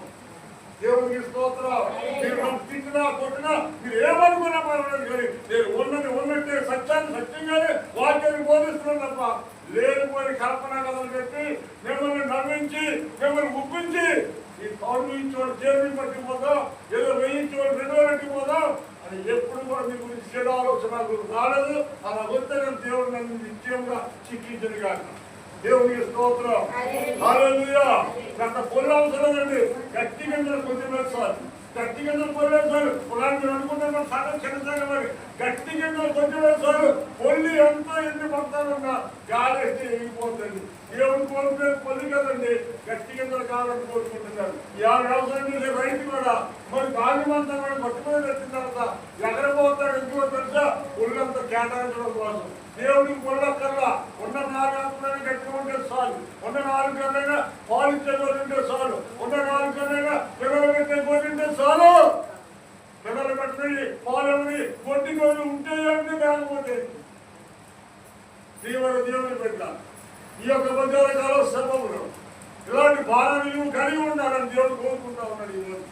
దేవునికి స్తోత్రం. మీరు తిట్టినా కొట్టినా మీరు ఏమనుకున్నా పర్వాలేదు కానీ నేను ఉన్నట్టే సత్యాన్ని సత్యంగానే వాక్యాన్ని బోధిస్తున్నాను తప్ప లేనిపోయిన కల్పన కథలు చెప్పి మిమ్మల్ని నవ్వించి మిమ్మల్ని గుప్పించి ఈ తోడు ఇచ్చేవాడు దేవుని పట్టిపోదాం, ఏదో వేయించేవాడు 2 పోదాం అని ఎప్పుడు కూడా మీ గురించి చెడు ఆలోచనలు రాలేదు. అలా వస్తే దేవుడు నన్ను నిత్యంగా చిక్కించను కాదు. దేవునికి స్తోత్రం. హల్లెలూయా. గత పొల్లు అవసరం అండి. గట్టి గింజలు కొంచెం వేస్తారు, గట్టి గింజలు పొల్లు వేస్తారు. మీరు అనుకుంటున్న సగం చిన్నసాగా మరి గట్టి గింజలు కొంచెం వేస్తారు. పొల్లి ఎంతో ఎన్ని పడతానన్నా గాలి వేస్తే ఎగిపోతుంది. దేవుడు కోరుకునేది పొల్లి కదండి, గట్టి గింజలు కావాలని కోరుకుంటున్నారు. ఇవాళ వ్యవసాయం చేసే రైతు కూడా మరి గాలి మంతా కూడా పట్టుకొని వచ్చిన తర్వాత ఎగరబోతాడు. ఎందుకో తెలుసా? పొల్లంతా కేటాయించడం కోసం. దేవుడికి పొల్లక్కర్లా, ఉన్న 4 ఆకులైనా గట్టిగా ఉంటే చాలు, ఉన్న 4 గంటలైనా పాలిచ్చే ఉంటే చాలు, ఉన్న 4 గంటలైనా పిల్లలు పెట్టే ఉంటే చాలు. పిల్లలు పెట్టినవి పాలని కొట్టి కోరి ఉంటే అంటే లేకపోతే దేవుని పెట్ట ఈ యొక్క మధ్యాహ్న కాల సమయంలో ఇలాంటి భారాన్ని కలిగి ఉండాలని దేవుడు కోరుకుంటా ఉన్నాడు. ఈరోజు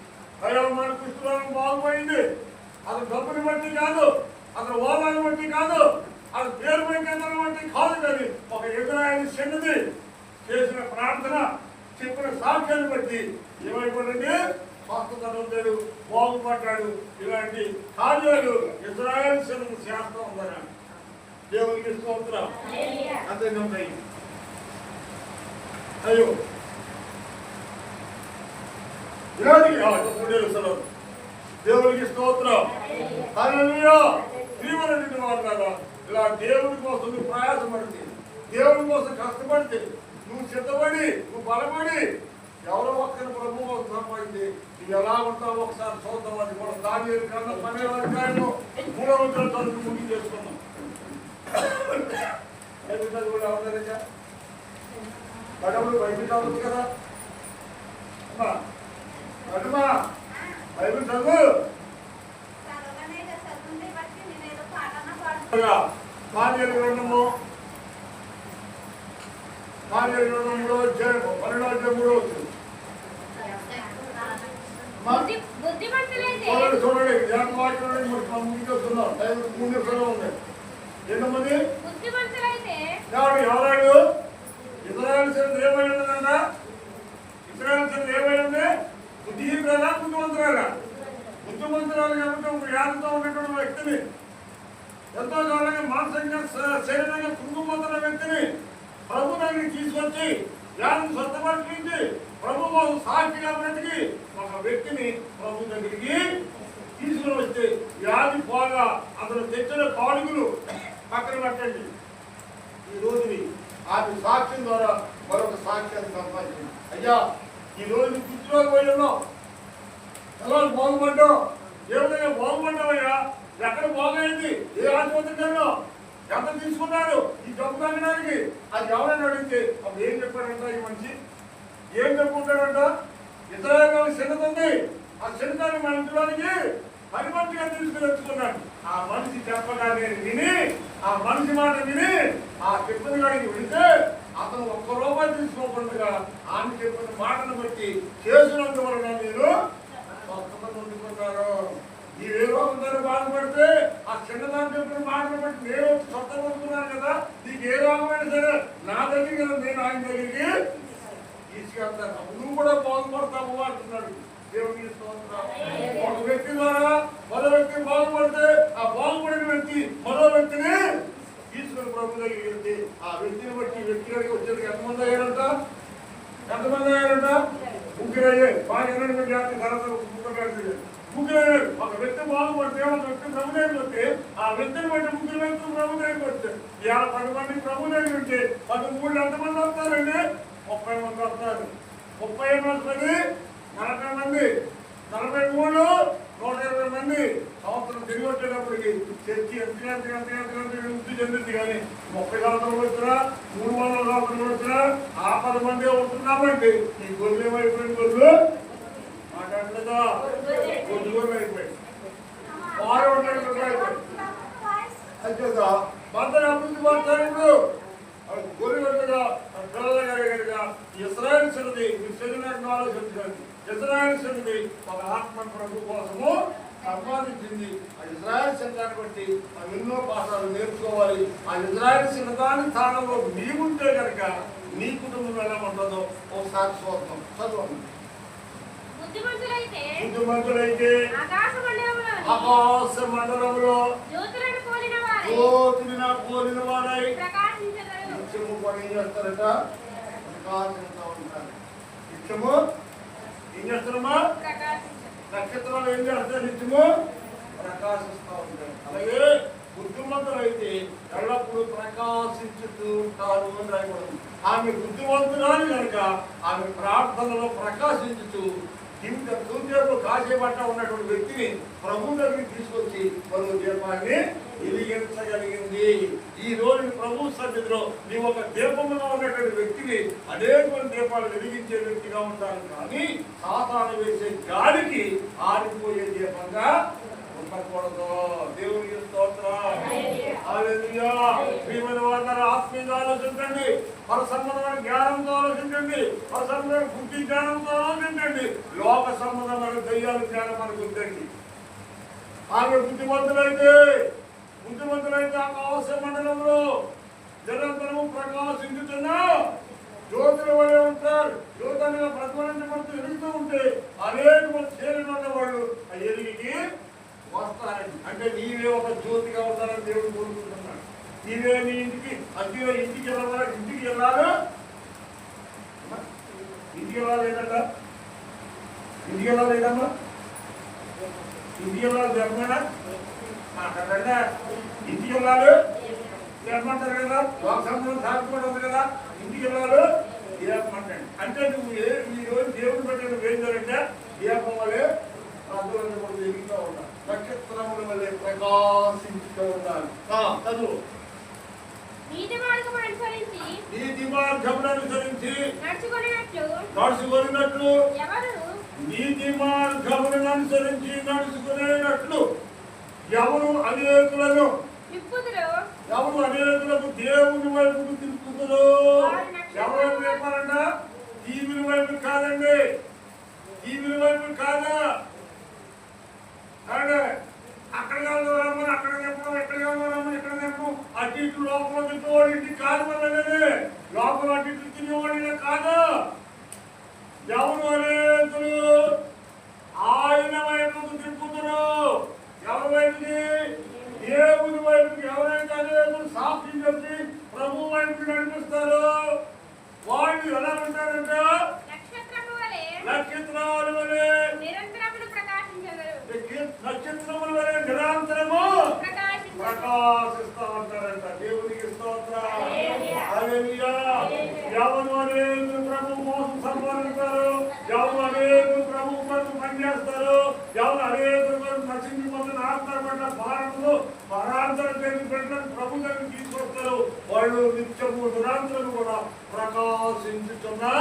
అయ్యా మన పుస్తకం బాగుపోయింది. అతను డబ్బుని బట్టి కాదు, అతను ఓదాన్ని బట్టి కాదు, అది పేరు పెట్టేదాన్ని బట్టి కాదు. కానీ ఒక ఇజ్రాయేలు చిన్నది చేసిన ప్రార్థన, చెప్పిన సాక్ష్యాన్ని బట్టి ఏమైపోయింది? స్వస్థత పొందాడు, బాగుపడ్డాడు. ఇలాంటి కార్యాలు ఇజ్రాయేలు చిన్నది శాస్త్రం ఉందన్నాడు. దేవునికి స్తోత్రం. అంతే ఉంటాయి. అయ్యో ఇలాంటి దేవునికి స్తోత్రం. హల్లెలూయా. ప్రియమైనటువంటి వారు కదా, ఇలా దేవుడి కోసం నువ్వు ప్రయాసపడితే, దేవుడి కోసం కష్టపడితే, నువ్వు సిద్ధపడి, నువ్వు బలపడి ఎవరో ఒక్కరి ప్రభు కోసం సంపాదించి నువ్వు ఎలా ఉంటావో ఒకసారి చూద్దాం. అది కూడా దానియేలు గ్రంథం 12వ అధ్యాయంలో 3వ వచనం చదువు ముగి చేసుకున్నాం. కూడా అవుతారా బైబిల్ చదువు కదా అమ్మా, బైబిల్ చదువు. దానియేలు గ్రంథము కార్యగ్రంథం 3వ అధ్యాయం 12వ అధ్యాయం 3వ వచనం. బుద్ధిమంతులైతే చూడండి వాక్యం ముందుకొస్తున్నాం. 3 నిమిషాలు ఉన్నాయి. ఎంతమంది బుద్ధిమంతులైతే ఎవరాడు? ఇజ్రాయేల్ సంగతి ఏమైందంట? ఇజ్రాయేల్ సంగతి ఏమైంది? బుద్ధిహీనురాలా బుద్ధిమంతురాలా? బుద్ధిమంతురాలు కాబట్టి ఒక వ్యాధితో ఉన్నటువంటి వ్యక్తిని, ఎంతో కాలంగా మానసికంగా శరీరంగా కుంగుపోతున్న వ్యక్తిని ప్రభు దగ్గరికి తీసుకొచ్చి వ్యాధిని స్వస్థపరిచి ప్రభు కోసం సాక్షిగా బ్రతికి ఒక వ్యక్తిని ప్రభు దగ్గరికి తీసుకుని వస్తే వ్యాధి పోగా అతను తెచ్చిన కాడుగులు పక్కన పెట్టండి. ఈ రోజుని ఆమె సాక్ష్యం ద్వారా మరొక సాక్ష్యాన్ని సంపాదించింది. అయ్యా ఈ రోజు కుర్చీలోకి పోయి ఉన్నాం, ఎలా బాగుపడ్డావు? ఏ విధంగా బాగుపడ్డావయ్యా? ఎక్కడ బాగైంది? ఏ ఆసుపత్రికి వెళ్ళావు? ఎంత తీసుకున్నారు ఈ జబ్బు తగ్గడానికి? అది ఎవరైనా అడిగితే అప్పుడు ఏం చెప్పాడంట ఈ మనిషి? ఏం చెప్పుకుంటాడంట? ఇతరులకు చిన్నది ఉంది, ఆ చిన్నదాన్ని మన ఇంట్లోనికి పని మంచిగా తీసుకుని వచ్చుకున్నాడు. ఆ మనిషి చెప్పగానే విని, ఆ మనిషి మాట విని ఆ చెప్పిన గాడికి విడితే అతను ₹1 తీసుకోకుండా ఆమె చెప్పిన మాటను బట్టి చేసినందువలన మీరు స్వస్థత పొందుకున్నారు. మీరు ఏ రోగంతో బాధపడితే ఆ చిన్నదాన్ని చెప్పిన మాటను బట్టి నేను స్వస్థత పొందుకున్నాను కదా, నీకు ఏ రోగమైనా సరే నా దగ్గరికి నేను ఆయన దగ్గరికి తీసుకెళ్తాను, నువ్వు కూడా బాగుపడతావు అంటున్నాడు. దేవునికి స్తోత్రం. ఒక వ్యక్తి ద్వారా మరో వ్యక్తి బాగుపడితే ఆ బాగుపడిన వ్యక్తి మరో వ్యక్తిని తీసుకుని ప్రభు దగ్గరికి వెళ్తే ఆ వ్యక్తిని బట్టి వ్యక్తి గారికి వచ్చేది ఎంతమంది అయ్యారంట? ఎంతమంది అయ్యారంట? 3 అయ్యారు. బాగా జాతి తర్వాత 3 అయ్యారు. ఒక వ్యక్తి బాగుపడితే ఒక వ్యక్తి ప్రభు దగ్గరికి వస్తే ఆ వ్యక్తిని బట్టి 3 వ్యక్తులు ప్రభు దగ్గరికి వస్తే ఇలా 10 మంది ప్రభు దగ్గర ఉంటే 13 ఎంతమంది వస్తారండి? 30 మంది వస్తారు. 30 40 మంది, 43 120 మంది. సంవత్సరం తిరిగి వచ్చేటప్పటికి చర్చి ఎంత వృద్ధి చెందింది. కానీ 30 సంవత్సరాలు వచ్చినా 300 సంవత్సరాలు వచ్చినా ఆ 10 మంది ఉంటున్నామండి. ఈ గొర్రెలు ఏమైపోయింది? గొర్రెలు మాట్లాడలేదా? గొర్రెలు అయిపోయింది. వారు అయిపోయింది. అంతేదా భర్తను అభివృద్ధి పడతారు. ఇప్పుడు గొర్రెలుగా పిల్లలుగా ఇశ్రాయేలు సంగతి మీరు చదివినట్టు ఆలోచించండి. ఇశ్రాయేలు సంగతి ఒక ఆత్మ ప్రభు కోసము సంపాదించింది. ఆ ఇశ్రాయేలు సంఘాన్ని బట్టి మనం ఎన్నో పాఠాలు నేర్చుకోవాలి. ఆ ఇశ్రాయేలు సంఘాన్ని స్థానంలో నీవుంటే కనుక నీ కుటుంబం ఎలా ఉంటుందో ఒకసారి చూద్దాం. చదవండి. బుద్ధిమంతులైతే ఆకాశ మండలంలో జ్యోతులను పోలిన వారై నిత్యము ఏం చేస్తారట? ప్రకాశిస్తూ ఉంటారు. నిత్యము ఏం చేస్తారమ్మా? నక్షత్రాలు ఏం చేస్తారు? నిత్యము ప్రకాశిస్తూ ఉంటారు. అలాగే బుద్ధిమంతులైతే ఎల్లప్పుడూ ప్రకాశించుతూ ఉంటారు అని రాయబడింది. ఆమె బుద్ధిమంతురాలు కనుక ఆమె ప్రార్థనలో ప్రకాశించుతూ ఇంతసేపు కాసేపట్ట ఉన్నటువంటి వ్యక్తిని ప్రభు దగ్గరికి తీసుకొచ్చి మరో దీపాన్ని వెలిగించగలిగింది. ఈ రోజు ప్రభు సన్నిధిలో నీవు ఒక దీపంగా ఉన్నటువంటి వ్యక్తిని అనేకమంది దీపాలు వెలిగించే వ్యక్తిగా ఉంటాను. కానీ సాతాను వేసే గాలికి ఆరిపోయే దీపంగా ఉండకూడదు. దేవునికి స్తోత్రం. హల్లెలూయా. ప్రియమైన వారందరూ ఆత్మీయంగా ఆలోచించండి, పర సంబంధమైన జ్ఞానంతో ఆలోచించండి, పర సంబంధమైన బుద్ధి జ్ఞానంతో ఆలోచించండి. లోక సంబంధమైన దయ్యాల జ్ఞానం మనకు ఉందండి. ఆమె బుద్ధిమంతులైతే ఆకాశ మండలంలో నిరంతరము ప్రకాశించుతున్నా జ్యోతుల వలె ఉంటారు. జ్యోతులుగా ప్రతిఫలించబడుతూ ఎదుగుతూ ఉంటే అనేక మంది చేరిన వాళ్ళు ఆ ఎదిగికి వస్తారండి. అంటే నీవే ఒక జ్యోతిగా ఉండాలని దేవుడు కోరుకుంటున్నాడు. నీవే నీ ఇంటికి అతిగా ఇంటికి వెళ్ళాలి ఏంటంట? ఇంటికి వెళ్ళాలేదమ్మా? ఇంటికి వెళ్ళాలి జన్మనా? మాట్లాడండి. ఇంటికి వెళ్ళాలి ఏమంటారు కదా, ఒక సంవత్సరం సాగుబడి ఉంది కదా, ఇంటికి వెళ్ళాలి ఏమంటండి. అంటే నువ్వు ఈ రోజు దేవుని బట్టి నువ్వేం చేయాలంటే దీపం వల్లే అందులో కూడా ఎదుగుతూ ఉండాలి, నక్షత్రముల వల్లే ప్రకాశించుతూ ఉండాలి. చదువు. నీతి మార్గమును అనుసరించి నడుచుకునేటట్లు నీతి మార్గమును అనుసరించి నడుచుకునేటట్లు ఎవరు అనేకులకు దేవుని వైపుకు తిప్పుతురు ఎవరైపు చెప్పాలంట? టీవీల వైపు కాదండి, టీవీల వైపు కాదా. అంటే అక్కడ రమ్మని అక్కడ చెప్పడం, ఎక్కడ రమ్మని ఇక్కడ చెప్పడం, అటు ఇటు లోపల తిప్పేవాడు ఇంటికి కాదు మనది. లోపల అటు ఇటు తినేవాడిగా కాదు. ఎవరు అనేతులు ఆయన వైపుకు తిప్పుతురు. ఎవరి వైపుకి? దేవుని వైపుకి. ఎవరైతే అనేతులు సాక్షి చెప్పి ప్రభు వైపుకి నడిపిస్తారు వాళ్ళు ఎలా ఉంటారంట? నక్షత్రాల వలె నక్షత్రముల వలె నిరంతరము ప్రకాశిస్తా ఉంటారంట. దేవునికి స్తోత్రం. హల్లెలూయా. ఎవరు అనేకులు ప్రభు మోసం సంపాదిస్తారు, ఎవరు అనేకులు ప్రభు కొరకు పనిచేస్తారు, ఎవరు అనేకులు కొరకు నశించిపోతున్న ఆత్మపడ్డ భారతలు పరాంతరం చేసి పెట్టడం ప్రభు దగ్గర తీసుకొస్తారు. వాళ్ళు నిత్యము నిరంతరం కూడా ప్రకాశించుతున్నా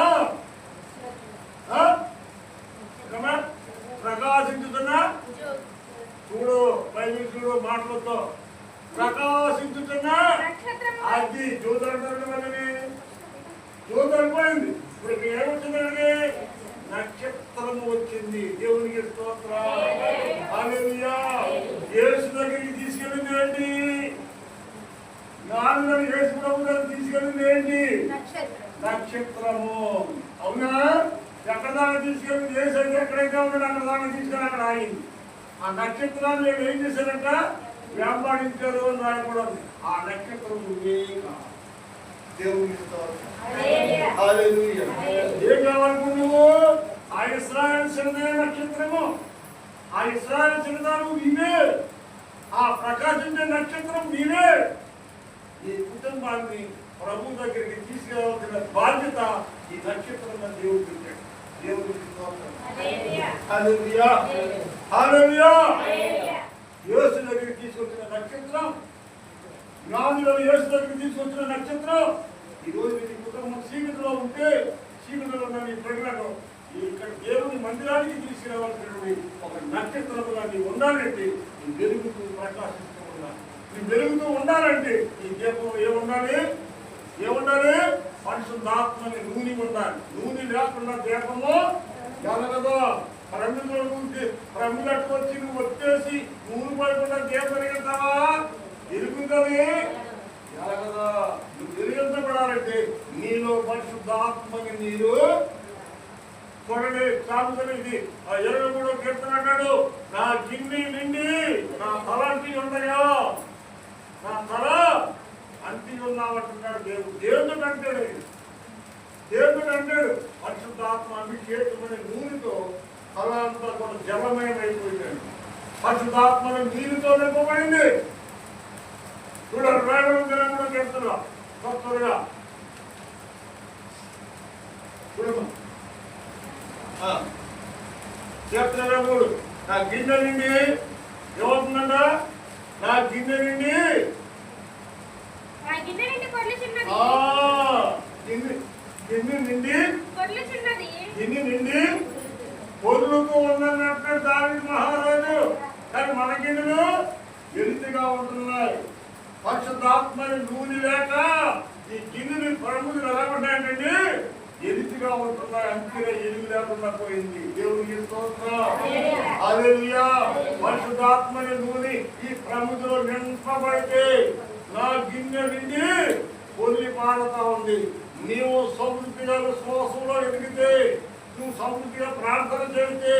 ప్రకాశించుతున్నా చూడు, బైబిల్ చూడు మాటలతో ప్రకాశించుతున్నా. అది చూడండి, చూడైపోయింది. ఇప్పుడు ఇక్కడ ఏమొచ్చిందండి? నక్షత్రము వచ్చింది. దేవునికి స్తోత్రం. హల్లెలూయా. యేసు దగ్గరికి తీసుకెళ్ళింది ఏంటి? నాన్నని యేసు ప్రభు దగ్గర తీసుకెళ్ళింది ఏంటి? నక్షత్రము. అవునా? ఎక్కడ దాకా తీసుకెళ్ళింది? యేసు అయితే ఎక్కడైతే ఉన్నాడు అక్కడ దాకా తీసుకెళ్ళి అక్కడ ఆగింది. ఆ నక్షత్రాన్ని నేను ఏం చేశానంట? వ్యాపారించారు అని రాయకూడదు. ఆ నక్షత్రం నువ్వే కాదు. దేవునికి స్తోత్రం. హల్లెలూయా. ఏం కావాలనుకో నువ్వు? ఆ ఇశ్రాయేలు చిన్నదే నక్షత్రము. ఆ ఇశ్రాయేలు చిన్నదాను నీవే. ఆ ప్రకాశించే నక్షత్రం నీవే. ఈ కుటుంబాన్ని ప్రభు దగ్గరికి తీసుకెళ్ళవలసిన బాధ్యత ఈ నక్షత్రం దేవుడు పెట్టాడు. దేవునికి స్తోత్రం. హల్లెలూయా. హల్లెలూయా. యేసు దగ్గరికి తీసుకొచ్చిన నక్షత్రం, జ్ఞానులను యేసు దగ్గరికి తీసుకొచ్చిన నక్షత్రం. ఈరోజు నీ కుటుంబం చీకటిలో ఉంటే, చీకటిలో ఉన్న నీ ప్రజలను ఇక్కడ దేవుని మందిరానికి తీసుకురావాల్సినటువంటి ఒక నక్షత్రముగా నీ ఉండాలంటే నీ వెలుగుతూ ప్రకాశిస్తూ ఉండాలి. నీ వెలుగుతూ ఉండాలంటే ఈ దీపం ఏముండాలి? ఏముండాలి? పరిశుద్ధాత్మని నూనె ఉండాలి. నూనె లేకుండా దీపము ఎలాగదో ప్రమిదలో నుంచి ప్రమిదట్టు వచ్చి నువ్వు వచ్చేసి నూనె పడకుండా దీపం వెలిగిస్తావా? ఎరుగుతుంది ఎలాగదా? నువ్వు వెలిగించబడాలంటే నీలో పరిశుద్ధాత్మని నీరు చూడండి. సాగుతుంది ఇది 23వ కీర్తన అంటాడు, నా గిన్నె నిండి నా తల అంటి ఉండగా, నా తల అంటి ఉన్నామంటున్నాడు దేవుడు. దేవుడు అంటాడు, దేవుడు అంటాడు పరిశుద్ధాత్మ అభిషేకమైన నూనెతో తల అంతా కూడా జలమయమైపోయాడు. పరిశుద్ధాత్మను నీరుతో నింపబడింది. చూడండి 23వ కీర్తన కొత్తగా చూడమ్మా. కీర్తన 23 నా గిన్నె నిండి ఏమవుతుందంట? నా గిన్నె నిండి గిన్నె నిండి పొర్లుతూ ఉందన్నట్టు దావీదు మహారాజు. కానీ మన గిన్నెలు ఎలుతుగా ఉంటున్నాయి. పరిశుద్ధాత్మని నూనె లేక ఈ గిన్నెని ప్రముఖులు ఎలా ఉంటాయంటే ఎలుతుగా ఉంటున్నాయి. అంతేగా ఎలుగు లేకుండా పోయింది. దేవునికి స్తోత్రం. హల్లెలూయా. పరిశుద్ధాత్మని నూనె ఈ ప్రముఖులు నింపబడితే నా గిన్నె నిండి పొర్లి పారుతా ఉంది. నీవు సమృద్ధిగా విశ్వాసంలో ఎదిగితే, నువ్వు సమృద్ధిగా ప్రార్థన చేస్తే,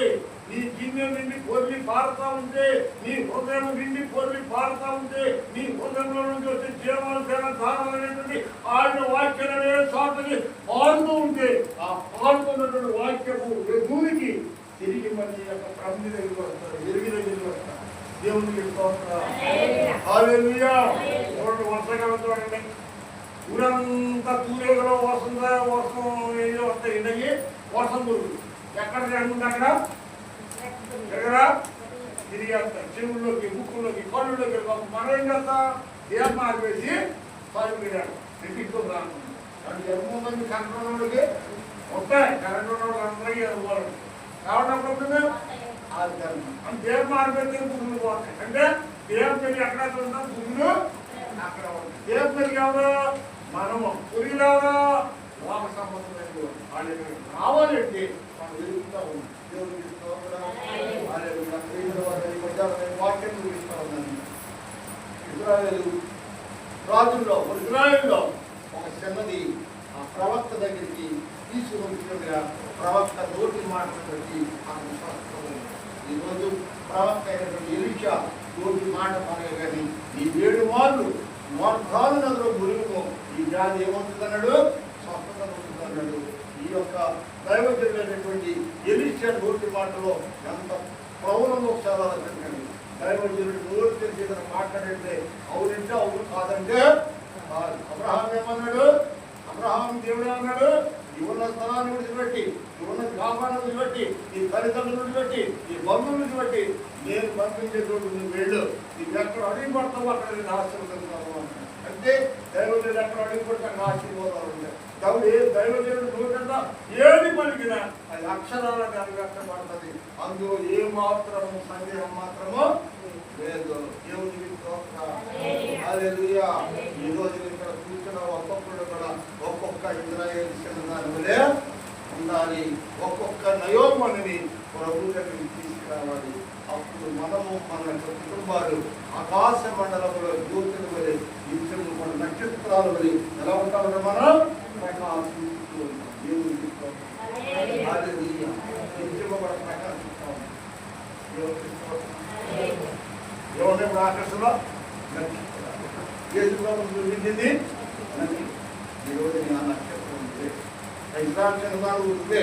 నీ గిన్నె నిండి పొర్లి పారుతా ఉంటే, నీ హృదయం నిండి పొర్లి పారుతా ఉంటే, నీ హృదయంలో నుంచి వచ్చే జీవాలైన ధారాలైనటువంటి ఆయన వాక్యాలనే చోటకి పారుతూ ఉంటే, ఆ పారుతున్నటువంటి వాక్యము భూమికి తిరిగి మళ్ళీ యొక్క ప్రమిది దగ్గరికి వస్తారు, ఎరుగి దగ్గరికి వస్తారు. దేవునికి స్తోత్రం. హల్లెలూయా. వర్షకాలం చూడండి, ఊరంతా తూరేగలో వస్తుందా, వర్షం ఏదో వస్తాయి. ఇండకి వర్షం దొరుకుతుంది. ఎక్కడ జరుగుతుంది? అక్కడ ఎక్కడ తిరిగి వస్తాయి. చెవుల్లోకి, ముక్కుల్లోకి, కళ్ళులోకి. మనం ఏం చేస్తా? ఏం మారివేసి పరుగుయాడు ఇంటికి రాను. అది ఎక్కువ మంది కరెంట్ ఉన్నోళ్ళకి వస్తాయి. కరెంట్ ఉన్నోళ్ళు అందరికీ అనుకోవాలి కాబట్టి అది కరెంట్ దేవం మారిపోతే పురుగులు పోతాయి. అంటే దేవం పెరిగి ఎక్కడ ఉంటాం, పురుగులు అక్కడ ఉంటాయి. దేవం పెరిగి ఎవరు? మనము. పురుగులు ఎవరు? లోక సంబంధమైన వాళ్ళు రావాలంటే మనం వెలుగుతా ఉన్నాం. దేవుడికి స్తోత్రం. హల్లెలూయా. ప్రియుల వారి మధ్య వాక్యం చూపిస్తా ఉన్నాను. ఇశ్రాయేలు రాజుల్లో ఒక చిన్నది ఆ ప్రవక్త దగ్గరికి తీసుకుంటుండగా ప్రవక్త నోటి మాటలు బట్టి అతను స్వస్థం. ఈరోజు ప్రవక్త అయినటువంటి ఎలీషా నోటి మాట పనే కానీ ఈ 7 మార్లు మార్గాలు నదులో మురుగుము ఈ వ్యాధి ఏమవుతుందన్నాడు, స్వస్థత అవుతుందన్నాడు. ఈ యొక్క దైవజనుడైనటువంటి ఎలీషా నోటి మాటలో ఎంత ప్రౌఢంగా చాలా చెప్పండి. దైవజనుడు నోరు తెలిసి మాట్లాడంటే అవునంటే అవును, కాదంటే అబ్రహాం ఏమన్నాడు, అబ్రహాం దేవుడు అన్నాడు, ఇవున్న స్థలాన్ని విడిచిపెట్టి ఇవున్న వ్యాపారం విడిచిపెట్టి ఈ తల్లిదండ్రులు విడిచిపెట్టి ఈ బంధువులు విడిచిపెట్టి నేను పంపించేటువంటి నువ్వు వెళ్ళు, నీకు ఎక్కడ అడిగి పడతావు అక్కడ నేను ఆశీర్వదిస్తాను అంటాడు. అంటే దైవజనుడు ఎక్కడ అడిగి పడితే అక్కడ ఆశీర్వాదాలు ఉంటాయి. దైవజనుడు నోటంతా ఏది పలికినా అది అక్షరాలకు అనివ్యక్తపడుతుంది. అందులో ఏ మాత్రము సందేహం మాత్రము లేదు. దేవునికి హల్లెలూయా. ఈ రోజు ఇక్కడ కూర్చున్న ఒక్కొక్కడు కూడా ఒక్కొక్క ఇశ్రాయేలు చిన్నదానివలే ఉండాలి. ఒక్కొక్క నయోమని ప్రభు దగ్గరికి తీసుకురావాలి. అప్పుడు మనము మన యొక్క కుటుంబాలు ఆకాశ మండలంలో జ్యోతుల వలె నిత్యము మన నక్షత్రాల వలె ఎలా ఉంటామో మనం ప్రకాశిస్తూ ఉంటాం. దేవునికి హల్లెలూయా. నిత్యము కూడా ప్రకాశిస్తాం. ఎవరిని ఆకర్షణ నక్షత్రం చూపించింది. ఈరోజు ఆ నక్షత్రం ఉంటే ఇస్రాయేలు ఉంటే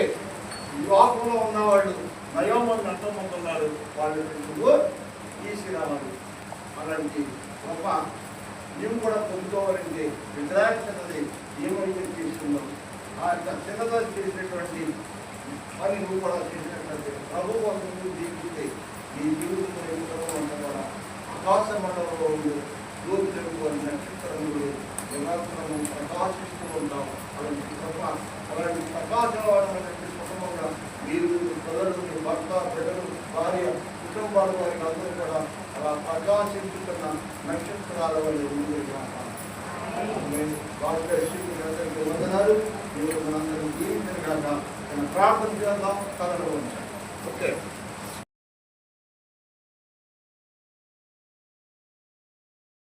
ఈ లోకంలో ఉన్నవాళ్ళు నయోమని ఎంతోమంది ఉన్నారు. వాళ్ళు నువ్వు తీసుకురావాలి. అలాంటి గొప్ప నీవు కూడా పొందుకోవాలంటే ఇజ్రాయేలు చిన్నది ఏమైతే తీసుకున్నావు ఆ యొక్క చిన్నదా చేసినటువంటి పని నువ్వు కూడా చేసినట్లయితే ప్రభు కోసం నువ్వు జీవిస్తే నీ జీవితంలో ఎదుగుతూ ఉంటాం కూడా ఆకాశ మండలంలో ఉండి జ్యోతులు నక్షత్రములు నిరంతరము ప్రకాశిస్తూ ఉంటాం. అలాంటి గొప్ప అలాంటి ప్రకాశమైనటువంటి కుటుంబంగా మీరు పిల్లలు మీ భర్త బిడ్డలు భార్య కుటుంబాల వారికి అందరూ కూడా అలా ప్రకాశించుతున్న నక్షత్రాల వల్ల వందనాలు. మీరు మనందరం జీవించిన కాక ప్రార్థన చేద్దాం. కథలో ఉంచాం. ఓకే.